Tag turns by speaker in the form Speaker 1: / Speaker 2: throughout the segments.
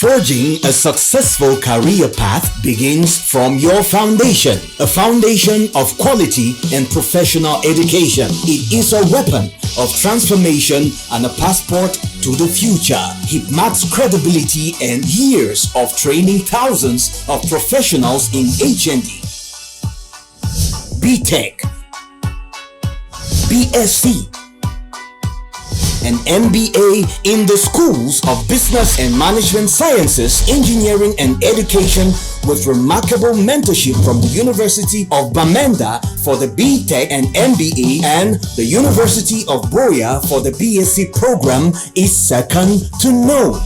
Speaker 1: Forging a successful career path begins from your foundation. A foundation of quality and professional education. It is a weapon of transformation and a passport to the future. HIPMAT's credibility and years of training thousands of professionals in HND, BTech, BSc, and MBA in the schools of Business and Management Sciences, Engineering and Education, with remarkable mentorship from the University of Bamenda for the BTech and MBA and the University of Boya for the BSc program is second to none.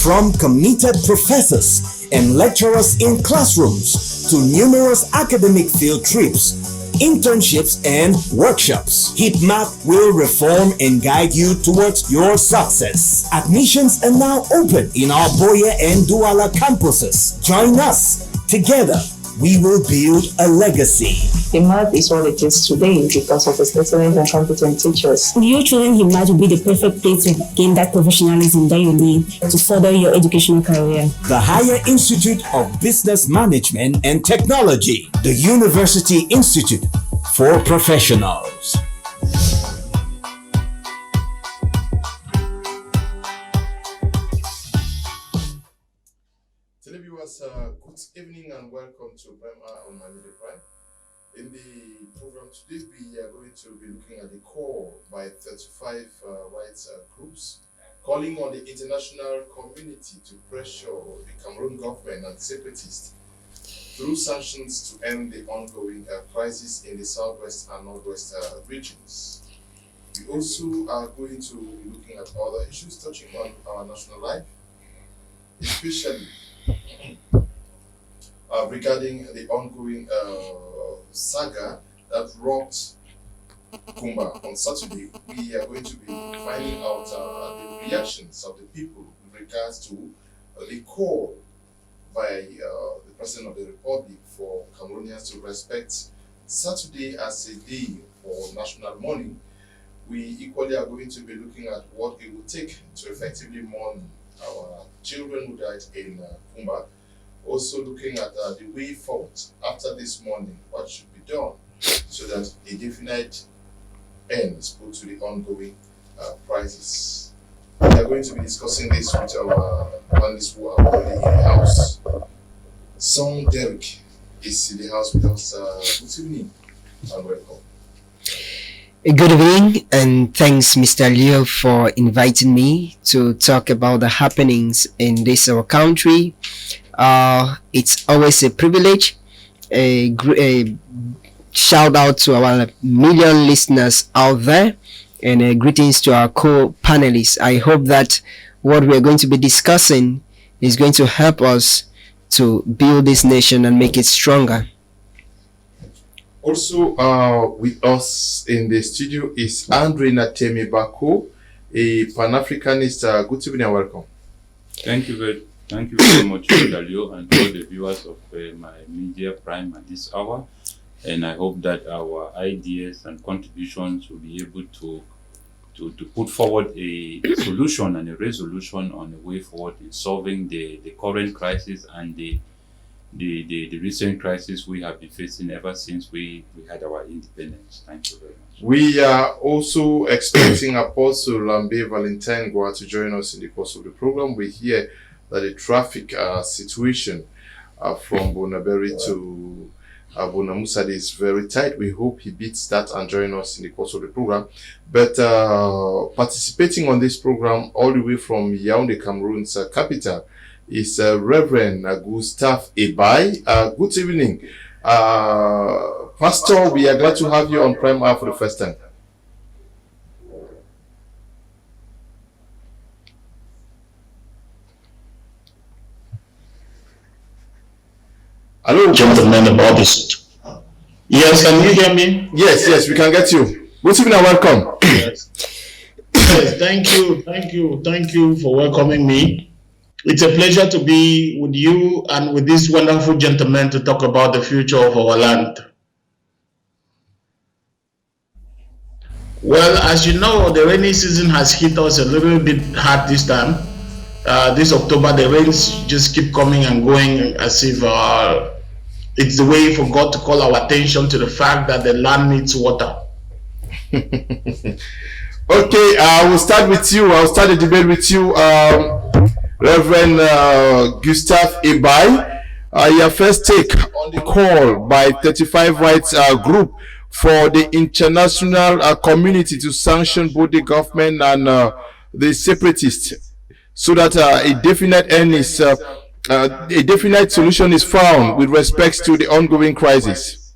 Speaker 1: From committed professors and lecturers in classrooms to numerous academic field trips, internships and workshops, HIPMAT will reform and guide you towards your success. Admissions are now open in our Boya and Douala campuses. Join us. Together, we will build a legacy.
Speaker 2: HIPMAT is what it is today because of its excellent and competent teachers.
Speaker 3: You choosing HIPMAT will be the perfect place to gain that professionalism that you need to further your educational career.
Speaker 1: The Higher Institute of Business Management and Technology, the University Institute for Professionals.
Speaker 4: Televiewers, good evening and welcome to Prime Hour on Miami Prime. In the program today, we are going to be looking at the call by 35 rights groups calling on the international community to pressure the Cameroon government and separatists through sanctions to end the ongoing crisis in the southwest and northwest regions. We also are going to be looking at other issues touching on our national life, especially regarding the ongoing saga that rocked Kumba on Saturday. We are going to be finding out the reactions of the people with regards to the call by the President of the Republic for Cameroonians to respect Saturday as a day for national mourning. We equally are going to be looking at what it will take to effectively mourn our children who died in Kumba. Also looking at the way forward after this morning, what should be done so that a definite end is put to the ongoing crisis. We are going to be discussing this with our panelists who are already in the house. Son Derek is in the house with us. Good evening and welcome.
Speaker 5: Good evening, and thanks, Mr. Leo, for inviting me to talk about the happenings in this our country. It's always a privilege. A shout out to our million listeners out there, and greetings to our co-panelists. I hope that what we are going to be discussing is going to help us to build this nation and make it stronger.
Speaker 4: Also with us in the studio is Andre Natemi Bako, a Pan-Africanist. Good evening and welcome.
Speaker 6: Thank you very much, Dalio, and all the viewers of my Media Prime at this hour. And I hope that our ideas and contributions will be able to put forward a solution and a resolution on the way forward in solving the current crisis and the recent crisis we have been facing ever since we had our independence. Thank you very much.
Speaker 4: We are also expecting Apostle Lambe Valentine Gua to join us in the course of the program. We hear that the traffic situation from Bonaberi to Bonamusade is very tight. We hope he beats that and join us in the course of the program. But participating on this program all the way from Yaoundé, Cameroon's capital, is Reverend Gustave Ebai. Good evening. Pastor, we are glad to have you on Prime Hour for the first time. Hello,
Speaker 7: gentlemen, about this. Yes, can you hear me?
Speaker 4: Yes, we can get you. Good evening and welcome.
Speaker 7: Yes. Thank you for welcoming me. It's a pleasure to be with you and with this wonderful gentleman to talk about the future of our land. Well, as you know, the rainy season has hit us a little bit hard this time. this October, the rains just keep coming and going as if it's the way for God to call our attention to the fact that the land needs water.
Speaker 8: Okay, we'll start with you. I'll start the debate with you, Reverend Gustav Ibai. Your first take on the call by 35 Rights Group for the international community to sanction both the government and the separatists, so that a definite solution is found with respect to the ongoing crisis.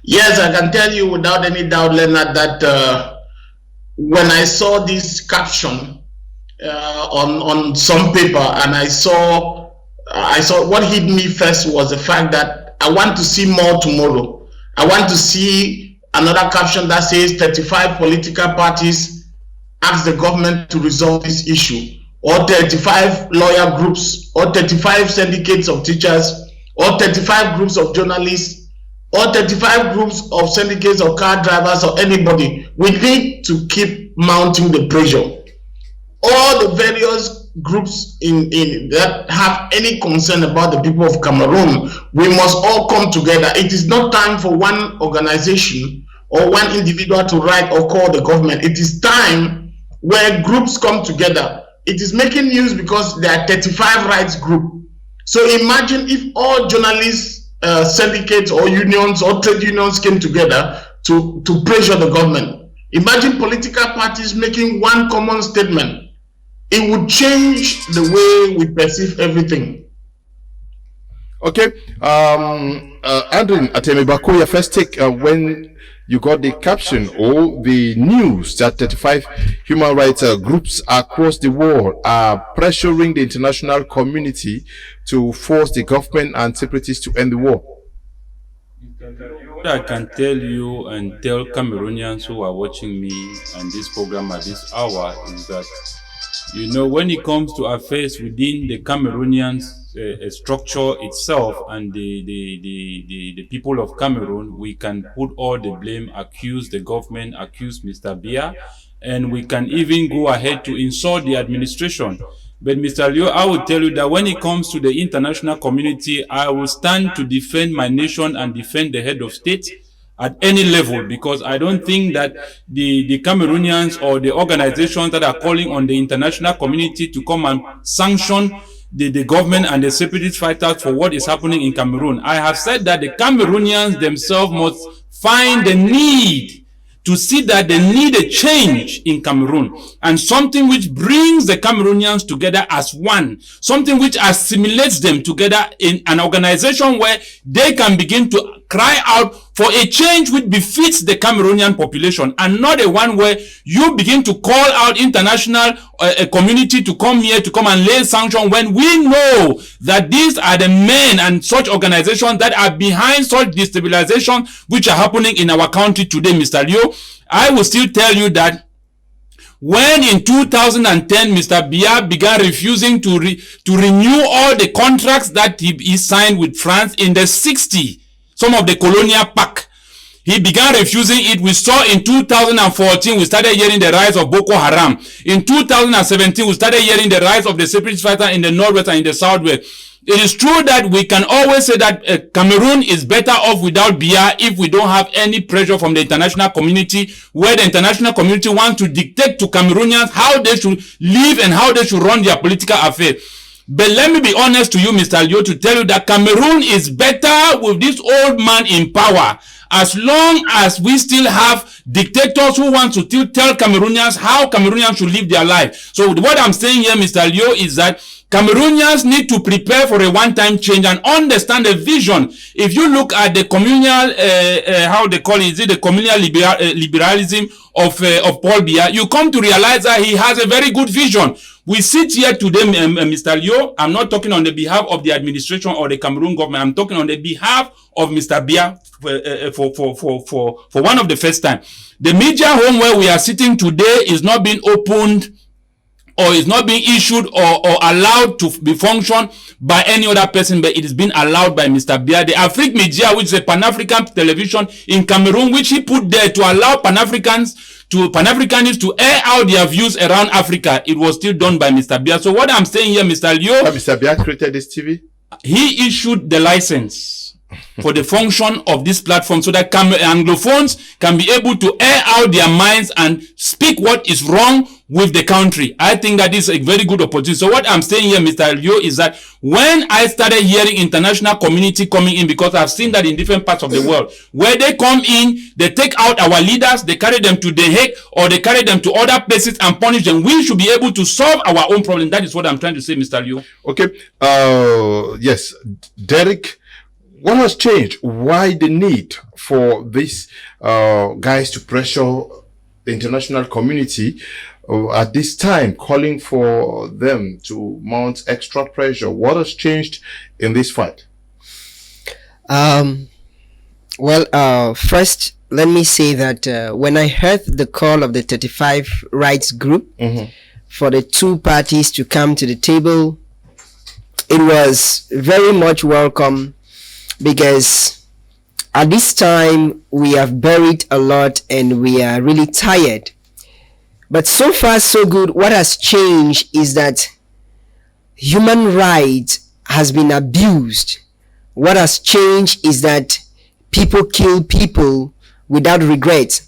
Speaker 7: Yes, I can tell you without any doubt, Leonard, that when I saw this caption on some paper, and I saw what hit me first was the fact that I want to see more tomorrow. I want to see another caption that says 35 political parties ask the government to resolve this issue, or 35 lawyer groups, or 35 syndicates of teachers, or 35 groups of journalists, or 35 groups of syndicates of car drivers, or anybody. We need to keep mounting the pressure. All the various groups in that have any concern about the people of Cameroon, we must all come together. It is not time for one organization or one individual to write or call the government. It is time where groups come together. It is making news because there are 35 rights groups. So imagine if all journalists, syndicates or unions or trade unions came together to pressure the government. Imagine political parties making one common statement. It would change the way we perceive everything.
Speaker 8: Okay, Andrew Atemibako, your first take when you got the caption or the news that 35 human rights groups across the world are pressuring the international community to force the government and separatists to end the war.
Speaker 6: What I can tell you and tell Cameroonians who are watching me and this program at this hour is that, you know, when it comes to affairs within the Cameroonian structure itself and the people of Cameroon, we can put all the blame, accuse the government, accuse Mr. Biya, and we can even go ahead to insult the administration. But Mr. Leo, I will tell you that when it comes to the international community, I will stand to defend my nation and defend the head of state at any level, because I don't think that the Cameroonians or the organizations that are calling on the international community to come and sanction the government and the separatist fighters for what is happening in Cameroon. I have said that the Cameroonians themselves must find the need to see that they need a change in Cameroon, and something which brings the Cameroonians together as one, something which assimilates them together in an organization where they can begin to cry out for a change which befits the Cameroonian population, and not a one where you begin to call out international community to come here to come and lay sanction, when we know that these are the men and such organizations that are behind such destabilization which are happening in our country today, Mr. Leo. I will still tell you that when in 2010 Mr. Biya began refusing to renew all the contracts that he signed with France in the 60s, some of the colonial pact, he began refusing it. We saw in 2014, we started hearing the rise of Boko Haram. In 2017, we started hearing the rise of the separatist fighters in the northwest and in the southwest. It is true that we can always say that Cameroon is better off without Biya if we don't have any pressure from the international community, where the international community wants to dictate to Cameroonians how they should live and how they should run their political affairs. But let me be honest to you, Mr. Leo, to tell you that Cameroon is better with this old man in power, as long as we still have dictators who want to tell Cameroonians how Cameroonians should live their life. So what I'm saying here, Mr. Leo, is that Cameroonians need to prepare for a one-time change and understand the vision. If you look at the communal, how they call it, is it the communal liberalism of Paul Biya, you come to realize that he has a very good vision. We sit here today, Mr. Leo. I'm not talking on the behalf of the administration or the Cameroon government. I'm talking on the behalf of Mr. Biya for one of the first time. The media home where we are sitting today is not being opened or is not being issued or allowed to be functioned by any other person, but it is being allowed by Mr. Biya. The Afrique Media, which is a Pan-African television in Cameroon, which he put there to allow Pan-Africanists to air out their views around Africa, it was still done by Mr. Biya. So what I'm saying here, Mr. Leo,
Speaker 8: Mr. Biya created this TV?
Speaker 6: He issued the license for the function of this platform so that Anglophones can be able to air out their minds and speak what is wrong with the country. I think that is a very good opportunity. So what I'm saying here, Mr. Leo, is that when I started hearing international community coming in, because I've seen that in different parts of the world, where they come in, they take out our leaders, they carry them to The Hague, or they carry them to other places and punish them. We should be able to solve our own problem. That is what I'm trying to say, Mr. Leo.
Speaker 8: Okay. Yes, Derek, what has changed? Why the need for these guys to pressure the international community at this time, calling for them to mount extra pressure? What has changed in this fight?
Speaker 5: First, let me say that when I heard the call of the 35 Rights Group for the two parties to come to the table, it was very much welcome, because at this time we have buried a lot and we are really tired. But so far so good. What has changed is that human rights has been abused. What has changed is that people kill people without regret.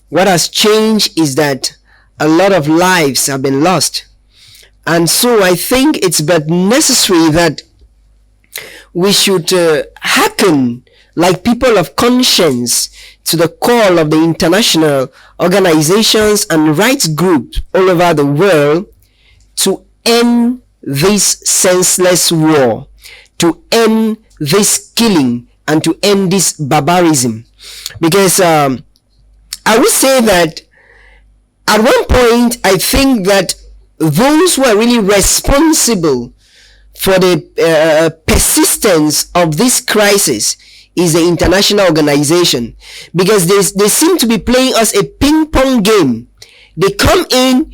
Speaker 5: What has changed is that a lot of lives have been lost. And so I think it's but necessary that we should hearken like people of conscience to the call of the international organizations and rights groups all over the world to end this senseless war, to end this killing, and to end this barbarism. Because I would say that at one point I think that those who are really responsible for the persistence of this crisis is the international organization, because they seem to be playing us a ping-pong game. They come in,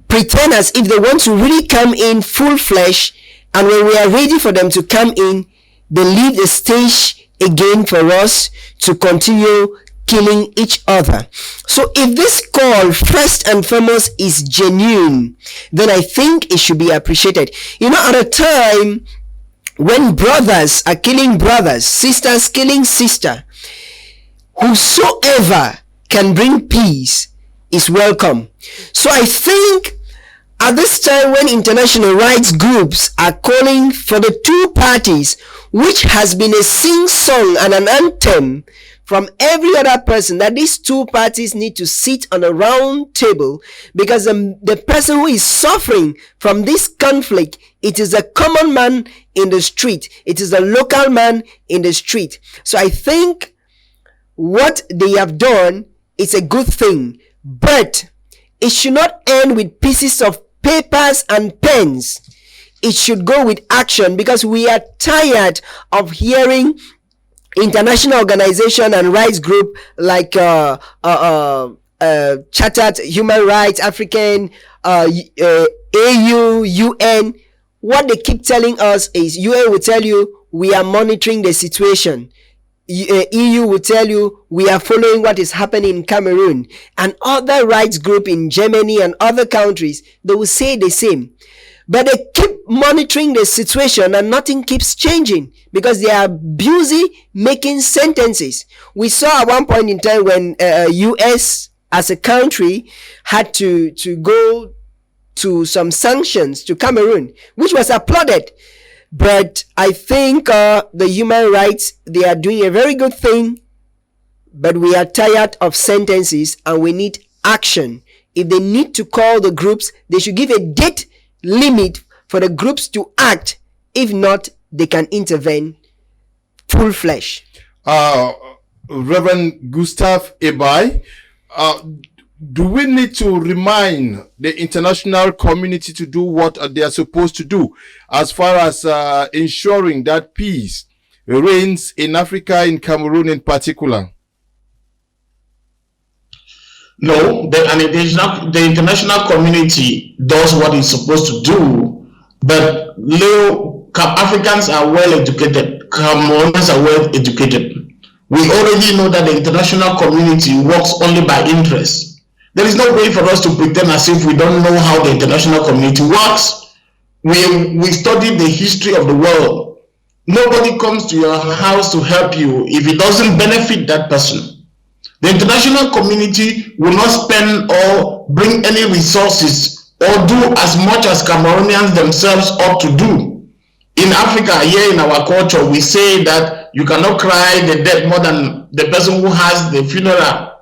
Speaker 5: pretend as if they want to really come in full flesh, and when we are ready for them to come in, they leave the stage again for us to continue killing each other. So if this call first and foremost is genuine, then I think it should be appreciated. You know, at a time when brothers are killing brothers, sisters killing sister, whosoever can bring peace is welcome. So I think at this time when international rights groups are calling for the two parties, which has been a sing-song and an anthem from every other person, that these two parties need to sit on a round table, because the person who is suffering from this conflict, it is a common man in the street. It is a local man in the street. So I think what they have done is a good thing, but it should not end with pieces of papers and pens. It should go with action, because we are tired of hearing international organization and rights group like Chartered Human Rights, African, AU, UN. What they keep telling us is, UN will tell you we are monitoring the situation. EU will tell you we are following what is happening in Cameroon, and other rights group in Germany and other countries, they will say the same. But they keep monitoring the situation and nothing keeps changing, because they are busy making sentences. We saw at one point in time when US as a country had to go to some sanctions to Cameroon, which was applauded. But I think the human rights, they are doing a very good thing, but we are tired of sentences and we need action. If they need to call the groups, they should give a date limit for the groups to act. If not, they can intervene full flesh.
Speaker 8: Reverend Gustav Ebai, do we need to remind the international community to do what they are supposed to do as far as ensuring that peace reigns in Africa, in Cameroon in particular?
Speaker 7: No, the international community does what it's supposed to do, but Africans are well educated, Cameroonians are well educated. We already know that the international community works only by interest. There is no way for us to pretend as if we don't know how the international community works. We study the history of the world. Nobody comes to your house to help you if it doesn't benefit that person. The international community will not spend or bring any resources or do as much as Cameroonians themselves ought to do. In Africa, here in our culture, we say that you cannot cry the dead more than the person who has the funeral.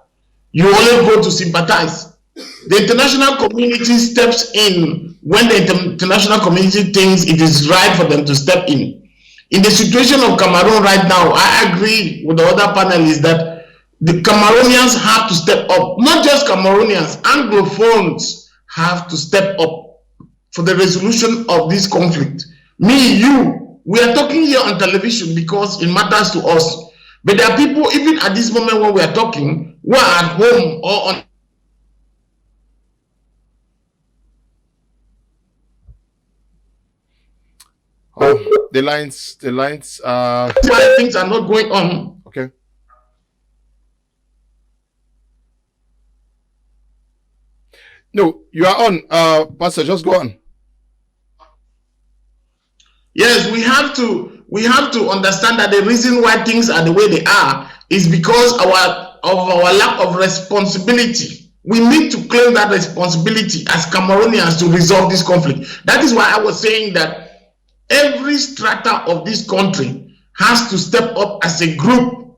Speaker 7: You only go to sympathize. The international community steps in when the international community thinks it is right for them to step in. In the situation of Cameroon right now, I agree with the other panelists that the Cameroonians have to step up. Not just Cameroonians, Anglophones have to step up for the resolution of this conflict. Me, you, we are talking here on television because it matters to us. But there are people, even at this moment when we are talking, who are at home or on
Speaker 8: the lines
Speaker 7: why things are not going on.
Speaker 8: Okay. No, you are on, Pastor, just go on.
Speaker 7: Yes, we have to understand that the reason why things are the way they are is because of our lack of responsibility. We need to claim that responsibility as Cameroonians to resolve this conflict. That is why I was saying that every strata of this country has to step up as a group.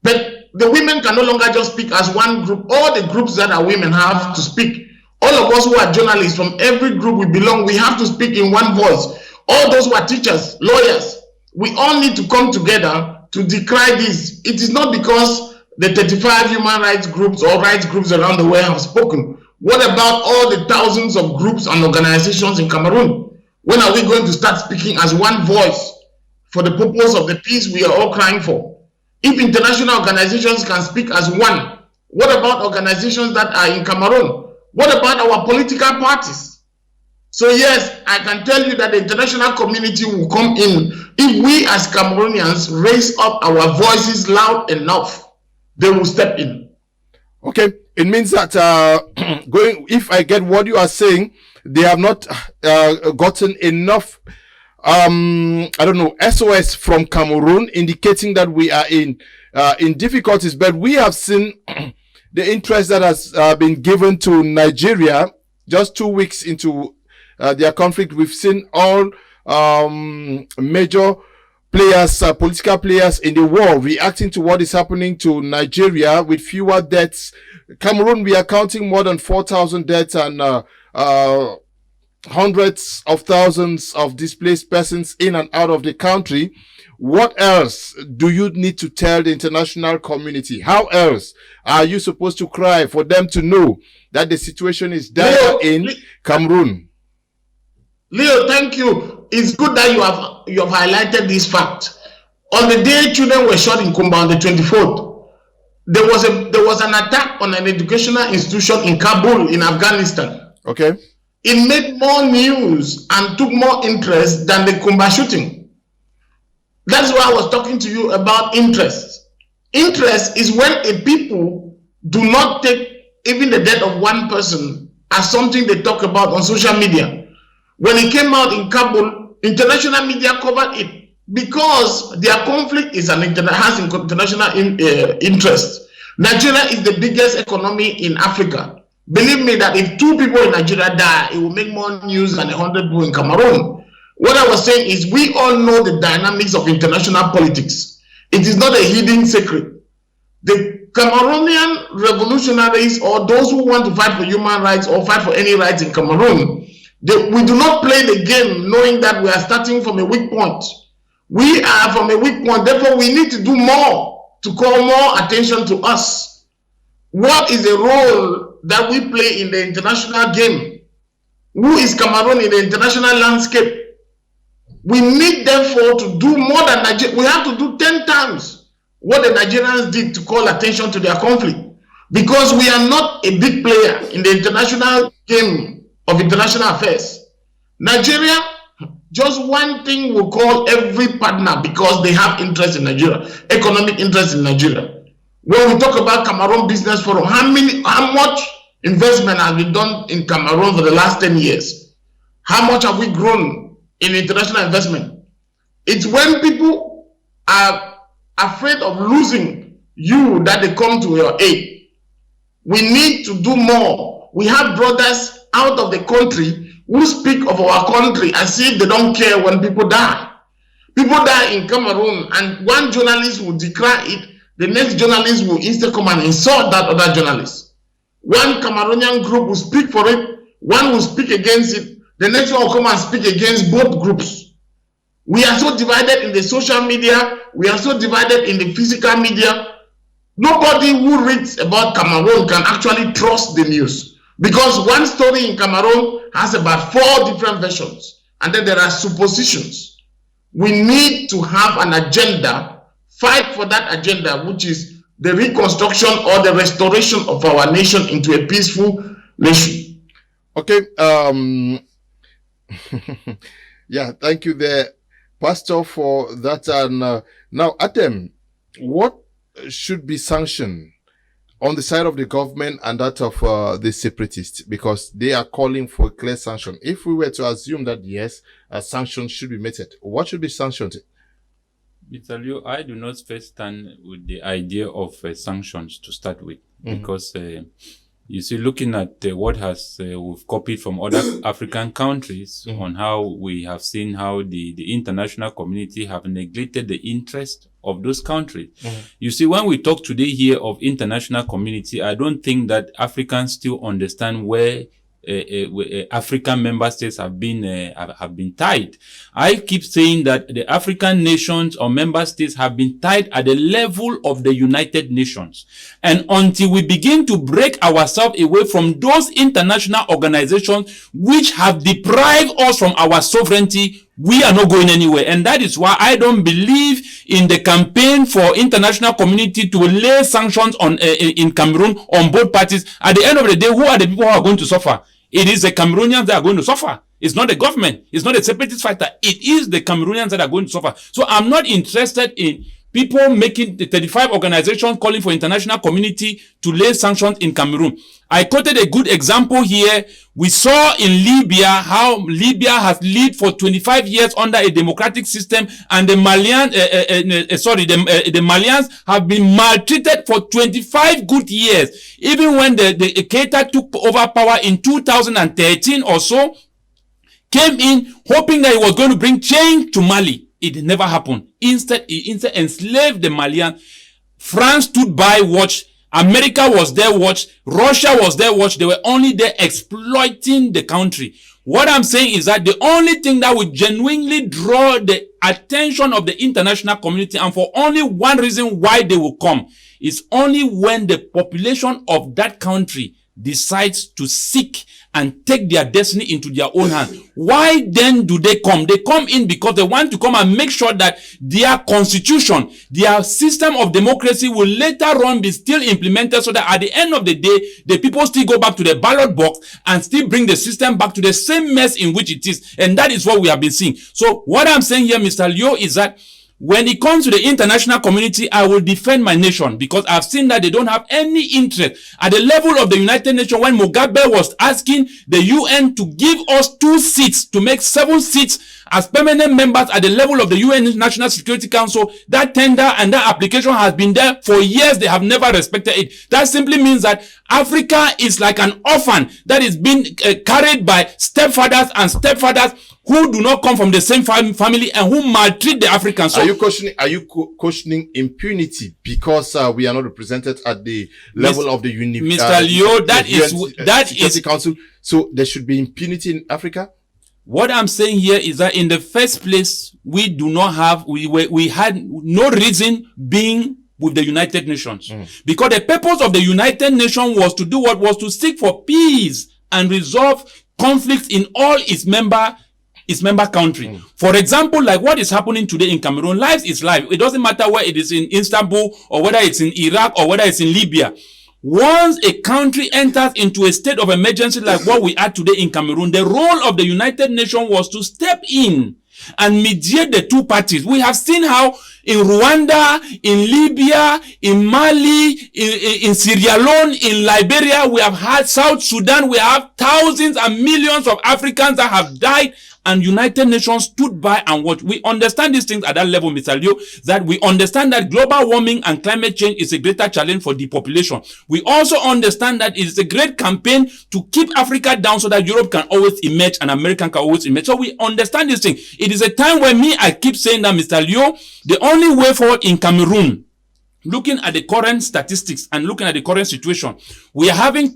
Speaker 7: But the women can no longer just speak as one group. All the groups that are women have to speak. All of us who are journalists from every group we belong, we have to speak in one voice. All those who are teachers, lawyers, we all need to come together to decry this. It is not because the 35 human rights groups or rights groups around the world have spoken. What about all the thousands of groups and organizations in Cameroon? When are we going to start speaking as one voice for the purpose of the peace we are all crying for? If international organizations can speak as one, what about organizations that are in Cameroon? What about our political parties? So yes, I can tell you that the international community will come in if we as Cameroonians raise up our voices loud enough. They will step in.
Speaker 8: Okay, it means that if I get what you are saying, they have not gotten enough I don't know, SOS from Cameroon indicating that we are in difficulties, but we have seen the interest that has been given to Nigeria just 2 weeks into their conflict. We've seen all major players, political players in the world reacting to what is happening to Nigeria with fewer deaths. Cameroon, we are counting more than 4,000 deaths and hundreds of thousands of displaced persons in and out of the country. What else do you need to tell the international community? How else are you supposed to cry for them to know that the situation is dire in Cameroon?
Speaker 7: Leo, thank you. It's good that you have highlighted this fact. On the day children were shot in Kumba on the 24th, there was an attack on an educational institution in Kabul in Afghanistan.
Speaker 8: Okay.
Speaker 7: It made more news and took more interest than the Kumba shooting. That's why I was talking to you about interest. Interest is when a people do not take even the death of one person as something they talk about on social media. When it came out in Kabul, international media covered it because their conflict is has international interest. Nigeria is the biggest economy in Africa. Believe me that if 2 people in Nigeria die, it will make more news than 100 people in Cameroon. What I was saying is we all know the dynamics of international politics. It is not a hidden secret. The Cameroonian revolutionaries or those who want to fight for human rights or fight for any rights in Cameroon, we do not play the game knowing that we are starting from a weak point. We are from a weak point, therefore we need to do more to call more attention to us. What is the role that we play in the international game? Who is Cameroon in the international landscape? We need therefore to do more than Nigeria. We have to do 10 times what the Nigerians did to call attention to their conflict. because we are not a big player in the international game of international affairs. Nigeria, just one thing we call every partner because they have interest in Nigeria, economic interest in Nigeria. When we talk about Cameroon Business Forum, how much investment has been done in Cameroon for the last 10 years? How much have we grown in international investment? It's when people are afraid of losing you that they come to your aid. We need to do more. We have brothers out of the country who speak of our country as if they don't care when people die. People die in Cameroon, and one journalist will declare it, the next journalist will instead come and insult that other journalist. One Cameroonian group will speak for it, one will speak against it, the next one will come and speak against both groups. We are so divided in the social media, we are so divided in the physical media. Nobody who reads about Cameroon can actually trust the news. Because one story in Cameroon has about 4 different versions, and then there are suppositions. We need to have an agenda, fight for that agenda, which is the reconstruction or the restoration of our nation into a peaceful nation.
Speaker 8: Okay. Yeah, thank you there, Pastor, for that. And now, Atem, what should be sanctioned on the side of the government and that of the separatists, because they are calling for clear sanction? If we were to assume that yes, sanctions should be meted, what should be sanctioned?
Speaker 6: Mr. Leo, I do not first stand with the idea of sanctions to start with, because you see, looking at what has we've copied from other African countries on how we have seen how the international community have neglected the interest of those countries. You see, when we talk today here of international community, I don't think that Africans still understand where African member states have been tied. I keep saying that the African nations or member states have been tied at the level of the United Nations. And until we begin to break ourselves away from those international organizations which have deprived us from our sovereignty, we are not going anywhere. And that is why I don't believe in the campaign for international community to lay sanctions on in Cameroon on both parties. At the end of the day, who are the people who are going to suffer? It is the Cameroonians that are going to suffer. It's not the government. It's not a separatist fighter. It is the Cameroonians that are going to suffer. So I'm not interested in people making the 35 organizations calling for international community to lay sanctions in Cameroon. I quoted a good example here. We saw in Libya how Libya has lived for 25 years under a democratic system, and the Malians have been maltreated for 25 good years. Even when the Keita took over power in 2013 or so, came in hoping that he was going to bring change to Mali. It never happened. Instead, he enslaved the Malians. France stood by, watched. America was there, watched. Russia was there, watched. They were only there exploiting the country. What I'm saying is that the only thing that would genuinely draw the attention of the international community, and for only one reason why they will come, is only when the population of that country decides to seek and take their destiny into their own hands. Why then do they come? They come in because they want to come and make sure that their constitution, their system of democracy will later on be still implemented, so that at the end of the day, the people still go back to the ballot box and still bring the system back to the same mess in which it is. And that is what we have been seeing. So what I'm saying here, Mr. Leo, is that when it comes to the international community, I will defend my nation, because I've seen that they don't have any interest. At the level of the United Nations, when Mugabe was asking the UN to give us 2 seats, to make 7 seats as permanent members at the level of the UN National Security Council, that tender and that application has been there for years. They have never respected it. That simply means that Africa is like an orphan that is being carried by stepfathers and stepfathers who do not come from the same family and who maltreat the Africans. So,
Speaker 8: are you questioning impunity because we are not represented at the level of the
Speaker 6: Mr. Leo, that is
Speaker 8: Council? So there should be impunity in Africa?
Speaker 6: What I'm saying here is that in the first place, we had no reason being with the United Nations. Because the purpose of the United Nations was to do what? Was to seek for peace and resolve conflicts in all its member country. For example, like what is happening today in Cameroon, life is life. It doesn't matter where it is in Istanbul or whether it's in Iraq or whether it's in Libya. once a country enters into a state of emergency like what we are today in Cameroon, the role of the United Nations was to step in and mediate the two parties. We have seen how in Rwanda, in Libya, in Mali, in Sierra Leone, in Liberia, we have had South Sudan, we have thousands and millions of Africans that have died, and United Nations stood by and watched. We understand these things at that level, Mr. Leo, that we understand that global warming and climate change is a greater challenge for depopulation. We also understand that it is a great campaign to keep Africa down so that Europe can always emerge and America can always emerge. So we understand this thing. It is a time when I keep saying that, Mr. Leo, the only way forward in Cameroon, looking at the current statistics and looking at the current situation, we are having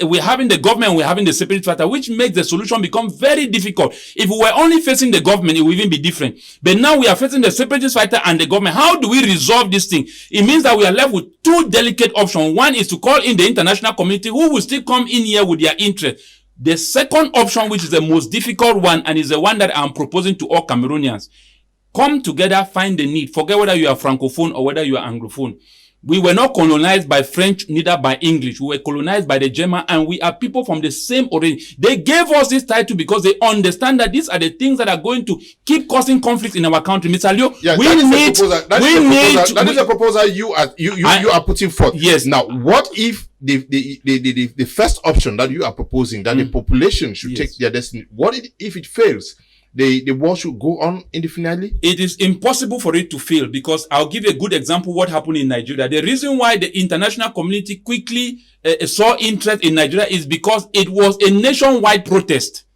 Speaker 6: we're having the government, we're having the separatist fighter, which makes the solution become very difficult. If we were only facing the government, it would even be different. But now we are facing the separatist fighter and the government. How do we resolve this thing? It means that we are left with two delicate options. One is to call in the international community, who will still come in here with their interest. The second option, which is the most difficult one, and is the one that I'm proposing to all Cameroonians, come together, find the need. Forget whether you are Francophone or whether you are Anglophone. We were not colonized by French, neither by English. We were colonized by the German, and we are people from the same origin. They gave us this title because they understand that these are the things that are going to keep causing conflict in our country. Mr. Leo,
Speaker 8: yeah, that is a proposal you are putting forth.
Speaker 6: Yes.
Speaker 8: Now, what if the first option that you are proposing, that the population should take their destiny, what if it fails? The war should go on indefinitely?
Speaker 6: It is impossible for it to fail, because I'll give you a good example what happened in Nigeria. The reason why the international community quickly saw interest in Nigeria is because it was a nationwide protest.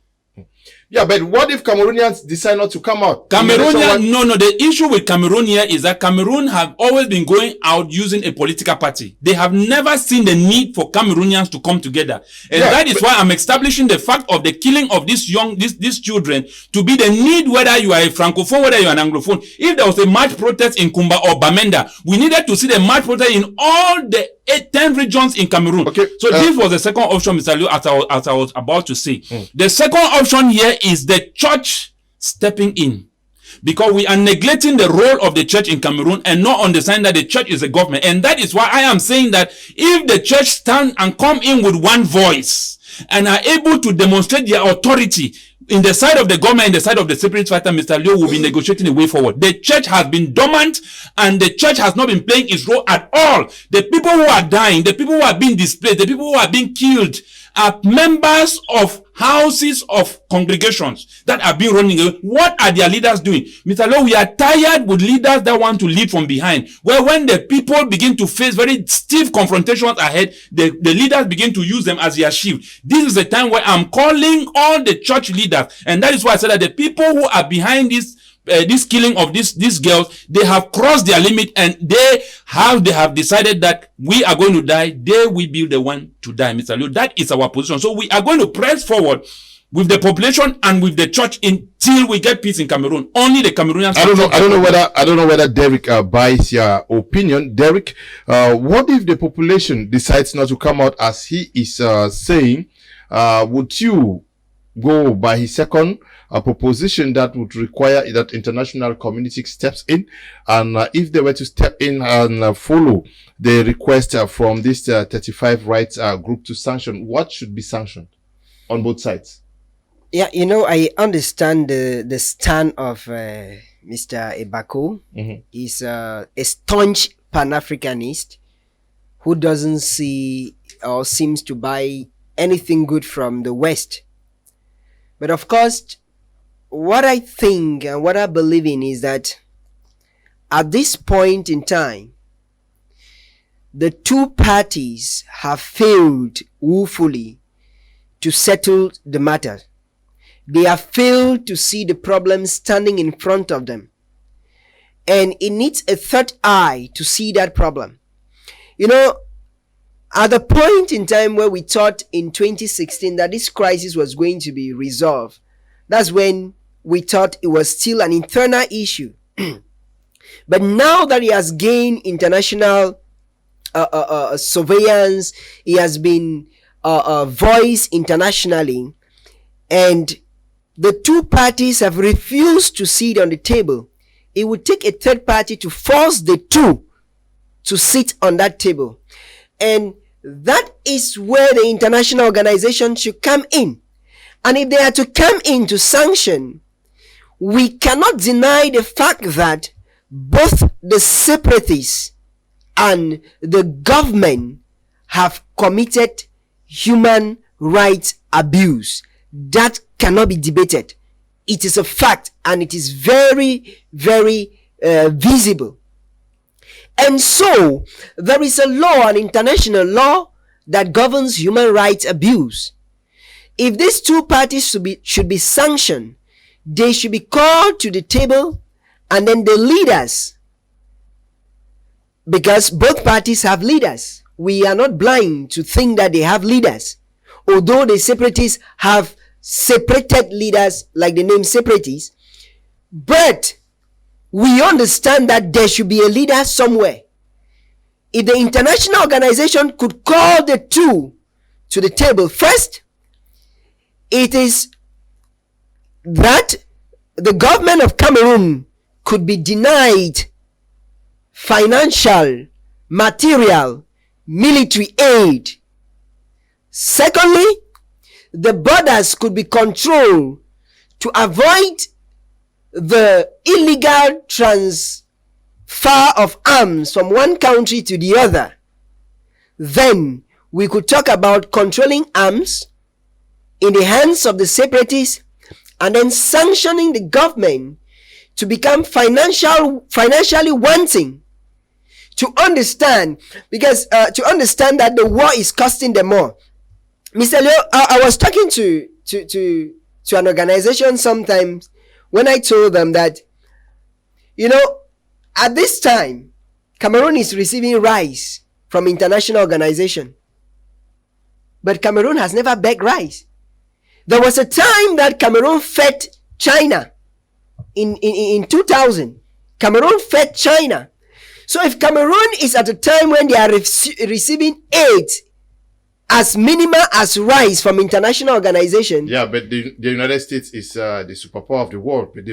Speaker 8: Yeah, but what if Cameroonians decide not to come out?
Speaker 6: No. The issue with Cameroon here is that Cameroon have always been going out using a political party. They have never seen the need for Cameroonians to come together. And that is why I'm establishing the fact of the killing of these children to be the need, whether you are a Francophone, whether you are an Anglophone. If there was a march protest in Kumba or Bamenda, we needed to see the march protest in all the 10 regions in Cameroon.
Speaker 8: Okay.
Speaker 6: So this was the second option, Mr. Liu, as I was about to say. The second option here is the church stepping in, because we are neglecting the role of the church in Cameroon and not understanding that the church is a government. And that is why I am saying that if the church stand and come in with one voice and are able to demonstrate their authority in the side of the government, in the side of the separatist fighter, Mr. Leo will be negotiating a way forward. The church has been dormant and the church has not been playing its role at all. The people who are dying, the people who are being displaced, the people who are being killed are members of houses of congregations that are being running away. What are their leaders doing? Mr. Leo, we are tired with leaders that want to lead from behind, where when the people begin to face very stiff confrontations ahead, the leaders begin to use them as their shield. This is the time where I'm calling all the church leaders, and that is why I said that the people who are behind this killing of these girls, they have crossed their limit, and they have decided that we are going to die. They will be the one to die, Mr. Leo. That is our position. So we are going to press forward with the population and with the church until we get peace in Cameroon. Only the Cameroonians.
Speaker 8: I don't know whether Derek buys your opinion. Derek, what if the population decides not to come out as he is saying? Would you go by his second proposition that would require that international community steps in, and if they were to step in and follow the request from this 35 rights group to sanction, what should be sanctioned on both sides?
Speaker 5: Yeah, I understand the stand of Mr. Ebako. He's a staunch Pan-Africanist who doesn't see or seems to buy anything good from the West. But of course, what I think and what I believe in is that at this point in time, the two parties have failed woefully to settle the matter. They have failed to see the problem standing in front of them. And it needs a third eye to see that problem. At the point in time where we thought in 2016 that this crisis was going to be resolved, that's when we thought it was still an internal issue. But now that he has gained international surveillance, he has been voiced internationally, and the two parties have refused to sit on the table, it would take a third party to force the two to sit on that table. And that is where the international organization should come in. And if they are to come in to sanction, we cannot deny the fact that both the separatists and the government have committed human rights abuse. That cannot be debated. It is a fact, and it is very, very visible. And so, there is a law, an international law, that governs human rights abuse. If these two parties should be sanctioned, they should be called to the table, and then the leaders, because both parties have leaders. We are not blind to think that they have leaders. Although the separatists have separated leaders, like the name separatists, but we understand that there should be a leader somewhere. If the international organization could call the two to the table, first, it is that the government of Cameroon could be denied financial, material, military aid. Secondly, the borders could be controlled to avoid the illegal transfer of arms from one country to the other. Then we could talk about controlling arms in the hands of the separatists, and then sanctioning the government to become financially wanting, to understand, because to understand that the war is costing them more. Mr. Leo, I was talking to an organization sometimes when I told them that, at this time, Cameroon is receiving rice from international organization. But Cameroon has never begged rice. There was a time that Cameroon fed China in 2000. Cameroon fed China. So if Cameroon is at a time when they are receiving aid as minimal as rice from international organization.
Speaker 8: Yeah, but the United States is the superpower of the world, but they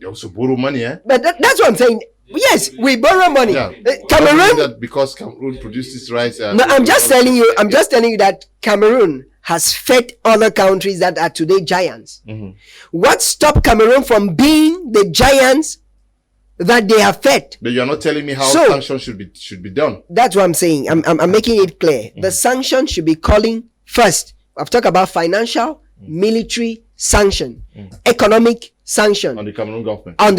Speaker 8: also borrow money, eh?
Speaker 5: But that's what I'm saying. Yes, we borrow money.
Speaker 8: Yeah.
Speaker 5: Cameroon,
Speaker 8: that because Cameroon produces rice.
Speaker 5: No, I'm just telling you that Cameroon has fed other countries that are today giants.
Speaker 8: Mm-hmm.
Speaker 5: What stopped Cameroon from being the giants that they have fed?
Speaker 8: But you're not telling me how sanctions should be done.
Speaker 5: That's what I'm saying. I'm making it clear. Mm-hmm. The sanction should be calling first. I've talked about financial, military sanction, economic sanction
Speaker 8: on the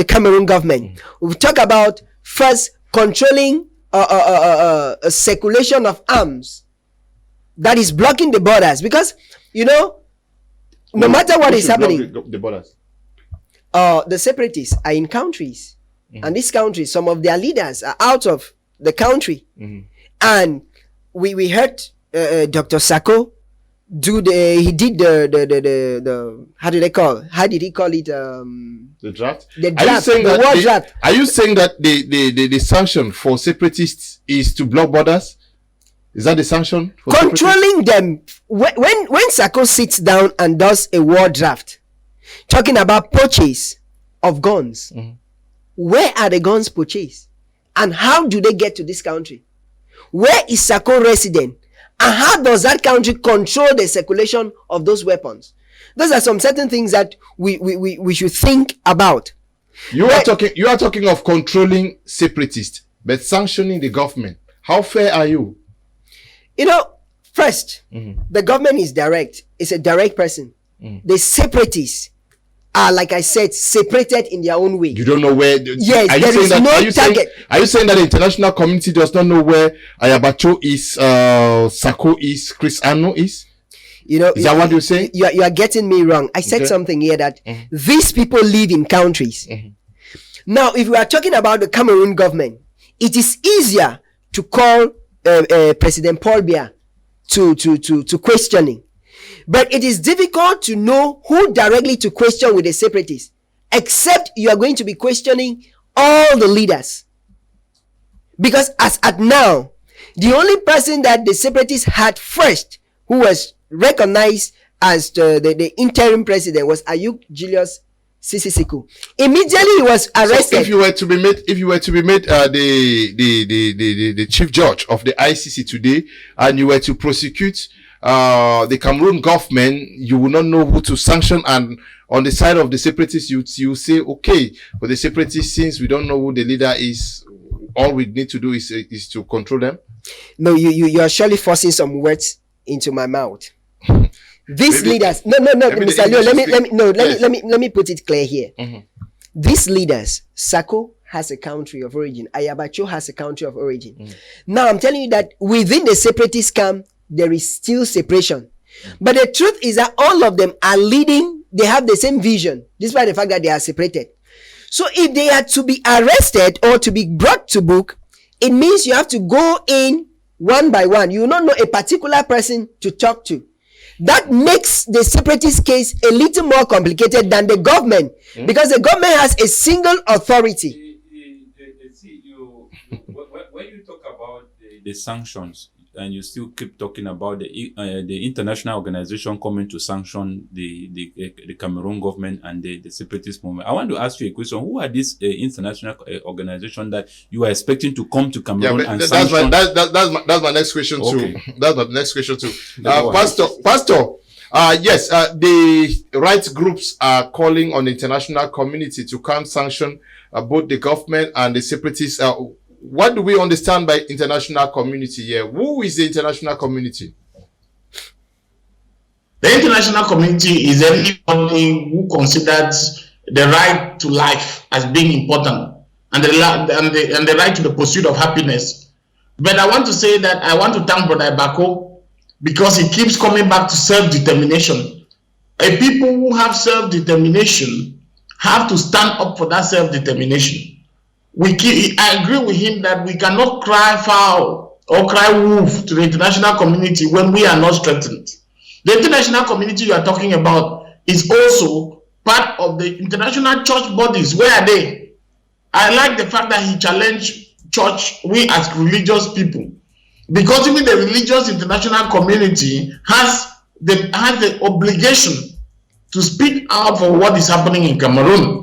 Speaker 8: Cameroon government.
Speaker 5: We talk about first controlling a circulation of arms that is blocking the borders, because no matter what is happening,
Speaker 8: the borders.
Speaker 5: The separatists are in countries, and these countries, some of their leaders are out of the country, and we heard Dr. Sako how did he call it,
Speaker 8: the draft?
Speaker 5: Draft.
Speaker 8: Are you saying that the sanction for separatists is to block borders? Is that the sanction?
Speaker 5: Controlling them. When Sako sits down and does a war draft, talking about purchase of guns, where are the guns purchased? And how do they get to this country? Where is Sako resident? And how does that country control the circulation of those weapons? Those are some certain things that we should think about.
Speaker 8: You are talking of controlling separatists, but sanctioning the government. How fair are you?
Speaker 5: First, the government is direct. It's a direct person. The separatists are, like I said, separated in their own way.
Speaker 8: You don't know where.
Speaker 5: Yes, there is no target.
Speaker 8: Are you saying that the international community does not know where Ayabacho is, Sako is, Chris Ano is? Is that what you're saying?
Speaker 5: You are getting me wrong. I said something here that these people live in countries. Now, if we are talking about the Cameroon government, it is easier to call President Paul Biya to questioning. But it is difficult to know who directly to question with the separatists, except you are going to be questioning all the leaders. Because as at now, the only person that the separatists had first, who was recognized as the interim president, was Ayuk Julius Sisi Siku. Immediately he was arrested.
Speaker 8: So if you were to be made, the chief judge of the ICC today, and you were to prosecute the Cameroon government, you will not know who to sanction. And on the side of the separatists, you say, okay, for the separatists, since we don't know who the leader is, all we need to do is to control them.
Speaker 5: No, you are surely forcing some words into my mouth. These leaders, no, Mr. Leo, let me put it clear here.
Speaker 8: Mm-hmm.
Speaker 5: These leaders, Sako has a country of origin, Ayabacho has a country of origin.
Speaker 8: Mm.
Speaker 5: Now I'm telling you that within the separatist camp, there is still separation. But the truth is that all of them are leading, they have the same vision, despite the fact that they are separated. So if they are to be arrested or to be brought to book, it means you have to go in one by one. You will not know a particular person to talk to. That makes the separatist case a little more complicated than the government, because the government has a single authority.
Speaker 6: When you talk about the sanctions, and you still keep talking about the international organization coming to sanction the Cameroon government and the separatist movement, I want to ask you a question. Who are these international organizations that you are expecting to come to Cameroon and sanction?
Speaker 8: That's my next question too. That's my next question too. Pastor, yes, the rights groups are calling on the international community to come sanction both the government and the separatists. What do we understand by international community here? Who is the international community?
Speaker 7: The international community is anybody who considers the right to life as being important and the right to the pursuit of happiness. But I want to say that I want to thank Brother Bako because he keeps coming back to self-determination. A people who have self-determination have to stand up for that self-determination. I agree with him that we cannot cry foul or cry wolf to the international community when we are not strengthened. The international community you are talking about is also part of the international church bodies. Where are they? I like the fact that he challenged church, we as religious people, because even the religious international community has the obligation to speak out for what is happening in Cameroon.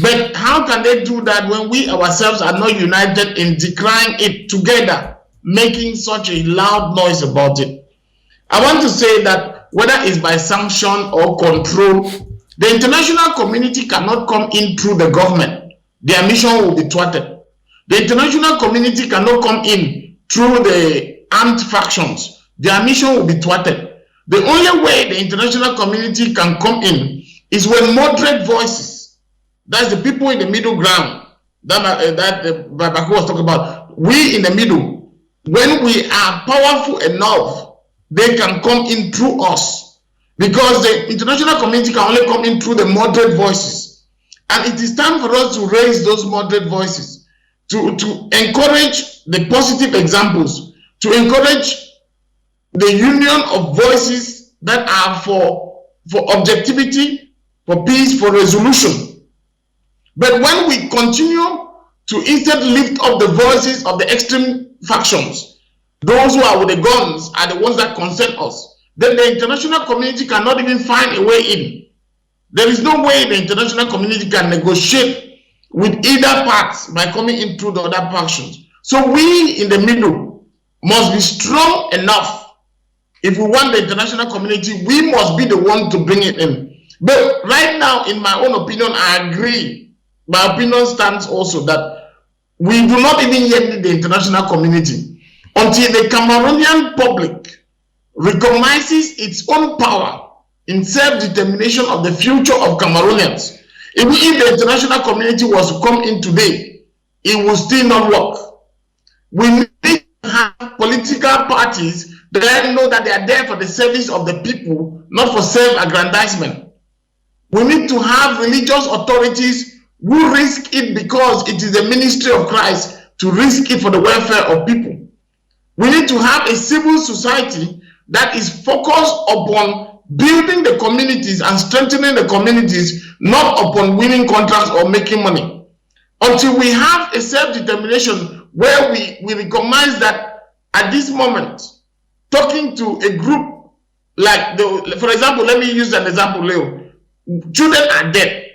Speaker 7: But how can they do that when we ourselves are not united in decrying it together, making such a loud noise about it? I want to say that whether it's by sanction or control, the international community cannot come in through the government. Their mission will be thwarted. The international community cannot come in through the armed factions. Their mission will be thwarted. The only way the international community can come in is when moderate voices, that's the people in the middle ground that Babako was talking about. We in the middle, when we are powerful enough, they can come in through us, because the international community can only come in through the moderate voices. And it is time for us to raise those moderate voices, to encourage the positive examples, to encourage the union of voices that are for objectivity, for peace, for resolution. But when we continue to instead lift up the voices of the extreme factions, those who are with the guns are the ones that concern us, then the international community cannot even find a way in. There is no way the international community can negotiate with either parts by coming in through the other factions. So we in the middle must be strong enough. If we want the international community, we must be the one to bring it in. But right now, in my own opinion, I agree. My opinion stands also that we do not even yet need the international community until the Cameroonian public recognizes its own power in self-determination of the future of Cameroonians. Even if the international community was to come in today, it will still not work. We need to have political parties that know that they are there for the service of the people, not for self-aggrandizement. We need to have religious authorities who risk it because it is the ministry of Christ to risk it for the welfare of people. We need to have a civil society that is focused upon building the communities and strengthening the communities, not upon winning contracts or making money. Until we have a self-determination where we recognize that at this moment, talking to a group like, for example, let me use an example, Leo. Children are dead.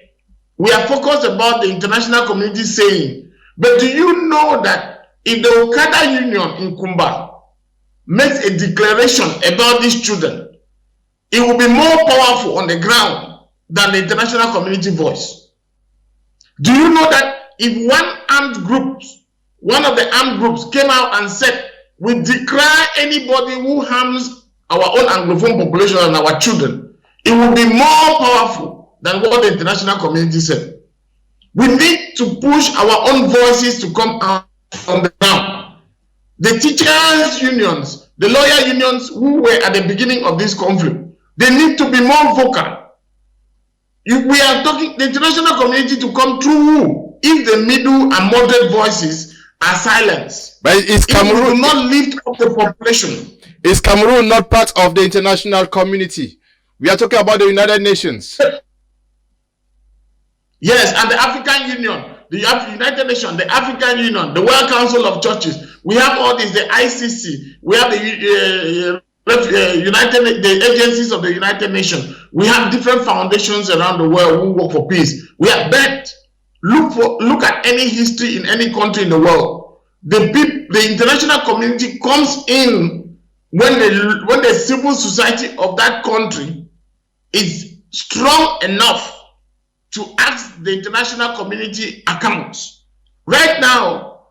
Speaker 7: we are focused about the international community saying, but do you know that if the Okada Union in Kumba makes a declaration about these children, it will be more powerful on the ground than the international community voice? Do you know that if one of the armed groups came out and said, we declare anybody who harms our own Anglophone population and our children, it will be more powerful than what the international community said. We need to push our own voices to come out from the ground. The teachers' unions, the lawyer unions who were at the beginning of this conflict, they need to be more vocal. We are talking the international community to come through if the middle and moderate voices are silenced.
Speaker 8: But is Cameroon
Speaker 7: do not lift up the population?
Speaker 8: Is Cameroon not part of the international community? We are talking about the United Nations.
Speaker 7: Yes, and the African Union, the United Nations, the African Union, the World Council of Churches. We have all these, the ICC. We have the the agencies of the United Nations. We have different foundations around the world who work for peace. We have bet. Look at any history in any country in the world. The international community comes in when the civil society of that country is strong enough to ask the international community accounts. Right now,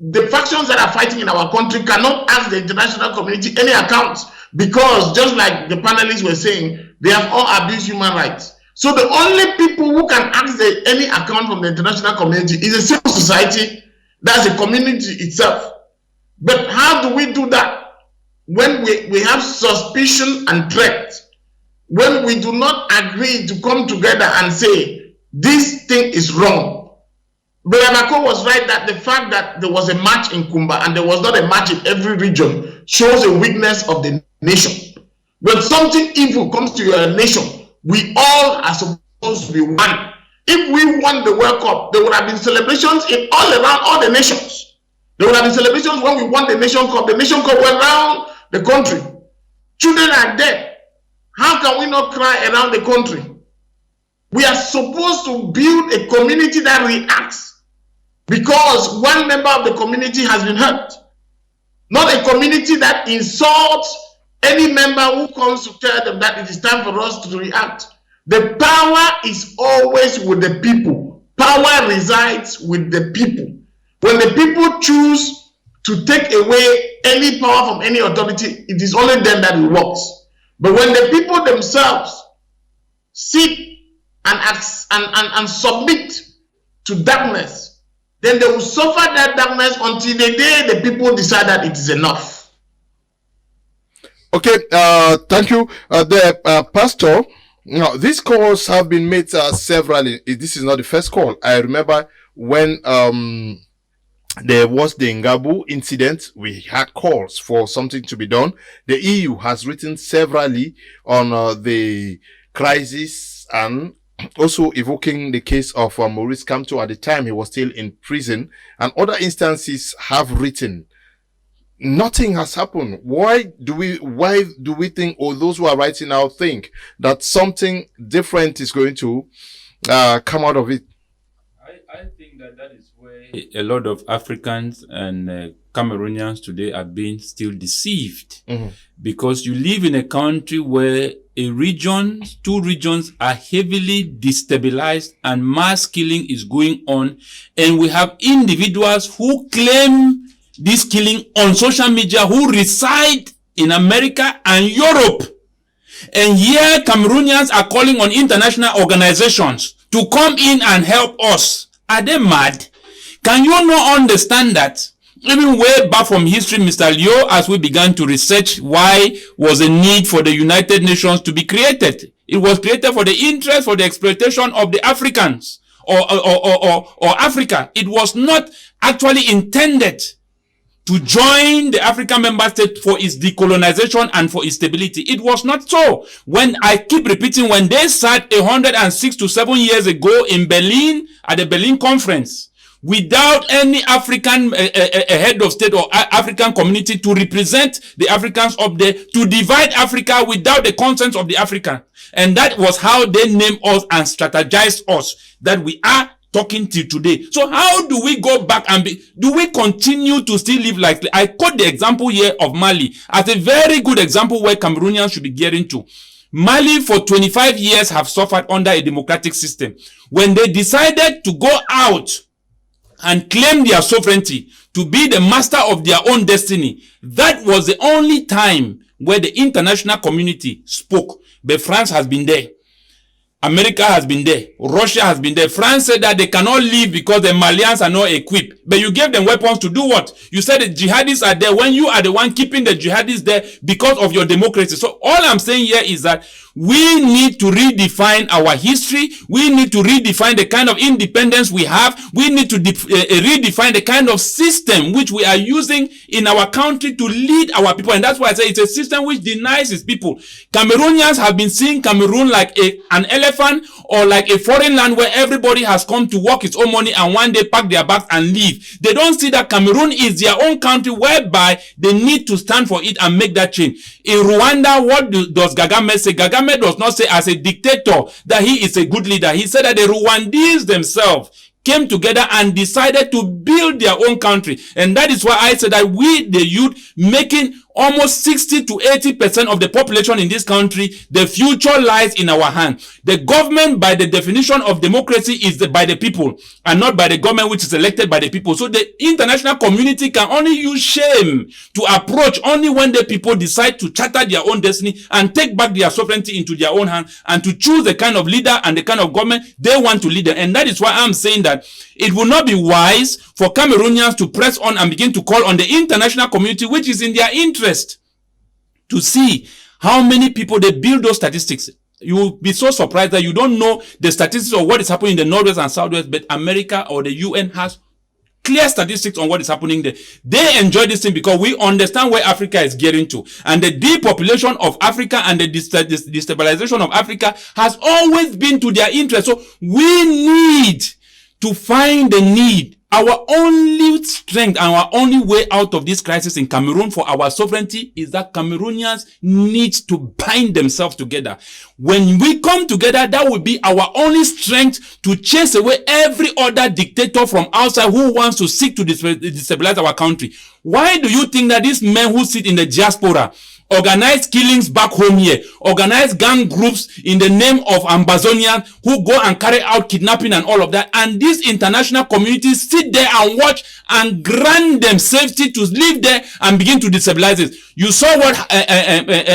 Speaker 7: the factions that are fighting in our country cannot ask the international community any accounts because, just like the panelists were saying, they have all abused human rights. So the only people who can ask any account from the international community is a civil society, that's the community itself. But how do we do that? When we have suspicion and threat, when we do not agree to come together and say, this thing is wrong. Brother Mako was right that the fact that there was a match in Kumba and there was not a match in every region shows a weakness of the nation. When something evil comes to your nation, we all are supposed to be one. If we won the World Cup, there would have been celebrations in all around all the nations. There would have been celebrations when we won the Nation Cup. The Nation Cup went around the country. Children are dead. How can we not cry around the country? We are supposed to build a community that reacts because one member of the community has been hurt. Not a community that insults any member who comes to tell them that it is time for us to react. The power is always with the people. Power resides with the people. When the people choose to take away any power from any authority, it is only then that it works. But when the people themselves sit and submit to darkness, then they will suffer that darkness until the day the people decide that it is enough.
Speaker 8: Okay, thank you, Pastor. Now, these calls have been made severally. This is not the first call. I remember when there was the Ngabu incident, we had calls for something to be done. The EU has written severally on the crisis and also evoking the case of Maurice Kamto at the time he was still in prison, and other instances have written. Nothing has happened. Why do we think, or those who are writing now think that something different is going to come out of it?
Speaker 6: I think that is where a lot of Africans and Cameroonians today are being still deceived. Mm-hmm. Because you live in a country where two regions are heavily destabilized and mass killing is going on, and we have individuals who claim this killing on social media who reside in America and Europe. And here Cameroonians are calling on international organizations to come in and help us. Are they mad? Can you not understand that? Even way back from history, Mr. Leo, as we began to research why was a need for the United Nations to be created. It was created for the interest, for the exploitation of the Africans or Africa. It was not actually intended to join the African member state for its decolonization and for its stability. It was not so. When I keep repeating, when they sat 106 to 7 years ago in Berlin at the Berlin conference, without any African a head of state or African community to represent the Africans up there, to divide Africa without the consent of the African. And that was how they named us and strategized us that we are talking till today. So how do we go back and do we continue to still live like, I quote the example here of Mali as a very good example where Cameroonians should be getting to. Mali for 25 years have suffered under a democratic system. When they decided to go out and claim their sovereignty, to be the master of their own destiny, that was the only time where the international community spoke. But France has been there. America has been there. Russia has been there. France said that they cannot leave because the Malians are not equipped. But you gave them weapons to do what? You said the jihadists are there when you are the one keeping the jihadists there because of your democracy. So all I'm saying here is that we need to redefine our history. We need to redefine the kind of independence we have. We need to redefine the kind of system which we are using in our country to lead our people. And that's why I say it's a system which denies its people. Cameroonians have been seeing Cameroon like an elephant or like a foreign land where everybody has come to work its own money and one day pack their bags and leave. They don't see that Cameroon is their own country whereby they need to stand for it and make that change. In Rwanda, what does Kagame say? Kagame does not say as a dictator that he is a good leader. He said that the Rwandese themselves came together and decided to build their own country. And that is why I said that we, the youth, making almost 60 to 80% of the population in this country, the future lies in our hands. The government, by the definition of democracy, is by the people and not by the government which is elected by the people. So the international community can only use shame to approach only when the people decide to charter their own destiny and take back their sovereignty into their own hands and to choose the kind of leader and the kind of government they want to lead them. And that is why I'm saying that it will not be wise for Cameroonians to press on and begin to call on the international community, which is in their interest, to see how many people they build those statistics. You will be so surprised that you don't know the statistics of what is happening in the Northwest and Southwest, but America or the UN has clear statistics on what is happening there. They enjoy this thing because we understand where Africa is getting to. And the depopulation of Africa and the destabilization of Africa has always been to their interest. So we need to find the need. Our only strength, our only way out of this crisis in Cameroon for our sovereignty is that Cameroonians need to bind themselves together. When we come together, that will be our only strength to chase away every other dictator from outside who wants to seek to destabilize our country. Why do you think that these men who sit in the diaspora organize killings back home here, organize gang groups in the name of Ambazonians who go and carry out kidnapping and all of that, and these international communities sit there and watch and grant them safety to live there and begin to destabilize it? You saw what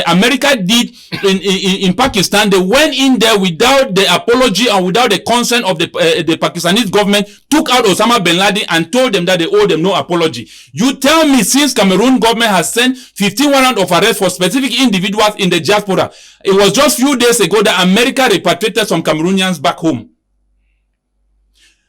Speaker 6: America did in Pakistan. They went in there without the apology and without the consent of the Pakistani government, took out Osama bin Laden and told them that they owe them no apology. You tell me, since Cameroon government has sent 15 warrants of arrest for specific individuals in the diaspora, it was just few days ago that America repatriated some Cameroonians back home.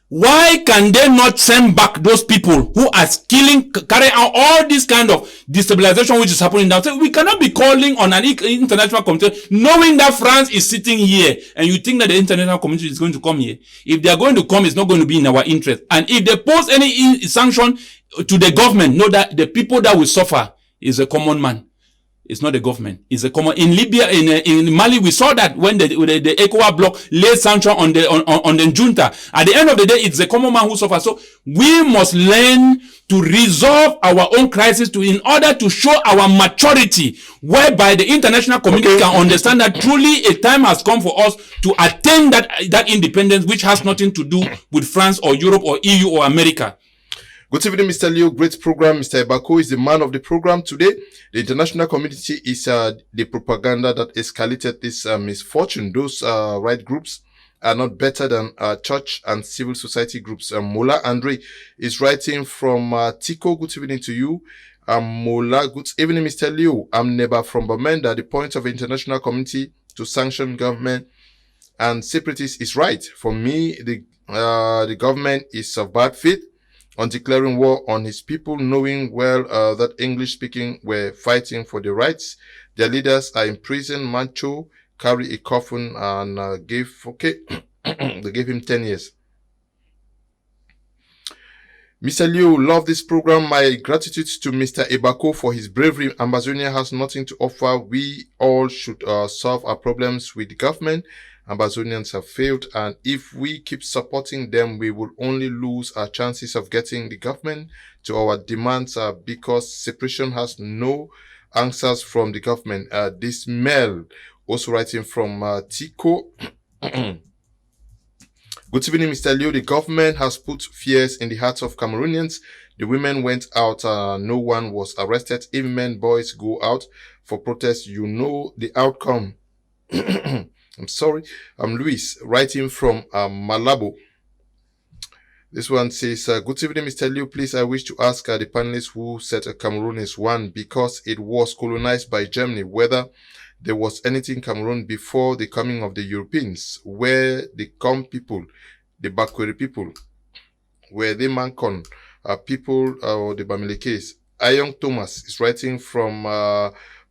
Speaker 6: Why can they not send back those people who are carrying out all this kind of destabilization which is happening now? So we cannot be calling on an international community knowing that France is sitting here, and you think that the international community is going to come here. If they are going to come, it's not going to be in our interest. And if they pose any sanction to the government, know that the people that will suffer is a common man. It's not the government. It's a common. In Libya, in Mali, we saw that when the ECOWAS bloc laid sanction on the junta. At the end of the day, it's the common man who suffers. So we must learn to resolve our own crisis in order to show our maturity, whereby the international community can understand that truly a time has come for us to attain that independence, which has nothing to do with France or Europe or EU or America.
Speaker 8: Good evening, Mr. Leo. Great program. Mr. Ebako is the man of the program today. The international community is the propaganda that escalated this misfortune. Those right groups are not better than church and civil society groups. Mola Andre is writing from Tico. Good evening to you. Mola, good evening, Mr. Leo. I'm Neba from Bamenda. The point of the international community to sanction government and separatists is right. For me, the government is of bad faith on declaring war on his people, knowing well that English-speaking were fighting for their rights. Their leaders are in prison. Mancho carry a coffin and they gave him 10 years. Mr. Liu, love this program. My gratitude to Mr. Ebako for his bravery. Ambazonia has nothing to offer. We all should solve our problems with the government. Ambazonians have failed, and if we keep supporting them, we will only lose our chances of getting the government to our demands because separation has no answers from the government. This mail, also writing from Tico. Good evening, Mr. Liu. The government has put fears in the hearts of Cameroonians. The women went out. No one was arrested. Even men, boys go out for protest. You know the outcome. I'm sorry. I'm Luis, writing from Malabo. This one says, good evening, Mr. Liu. Please, I wish to ask the panelists who said Cameroon is one because it was colonized by Germany, whether there was anything Cameroon before the coming of the Europeans, where the Com people, the Bakweri people, where the Mancon people, or the Bamilekes. Ayong Thomas is writing from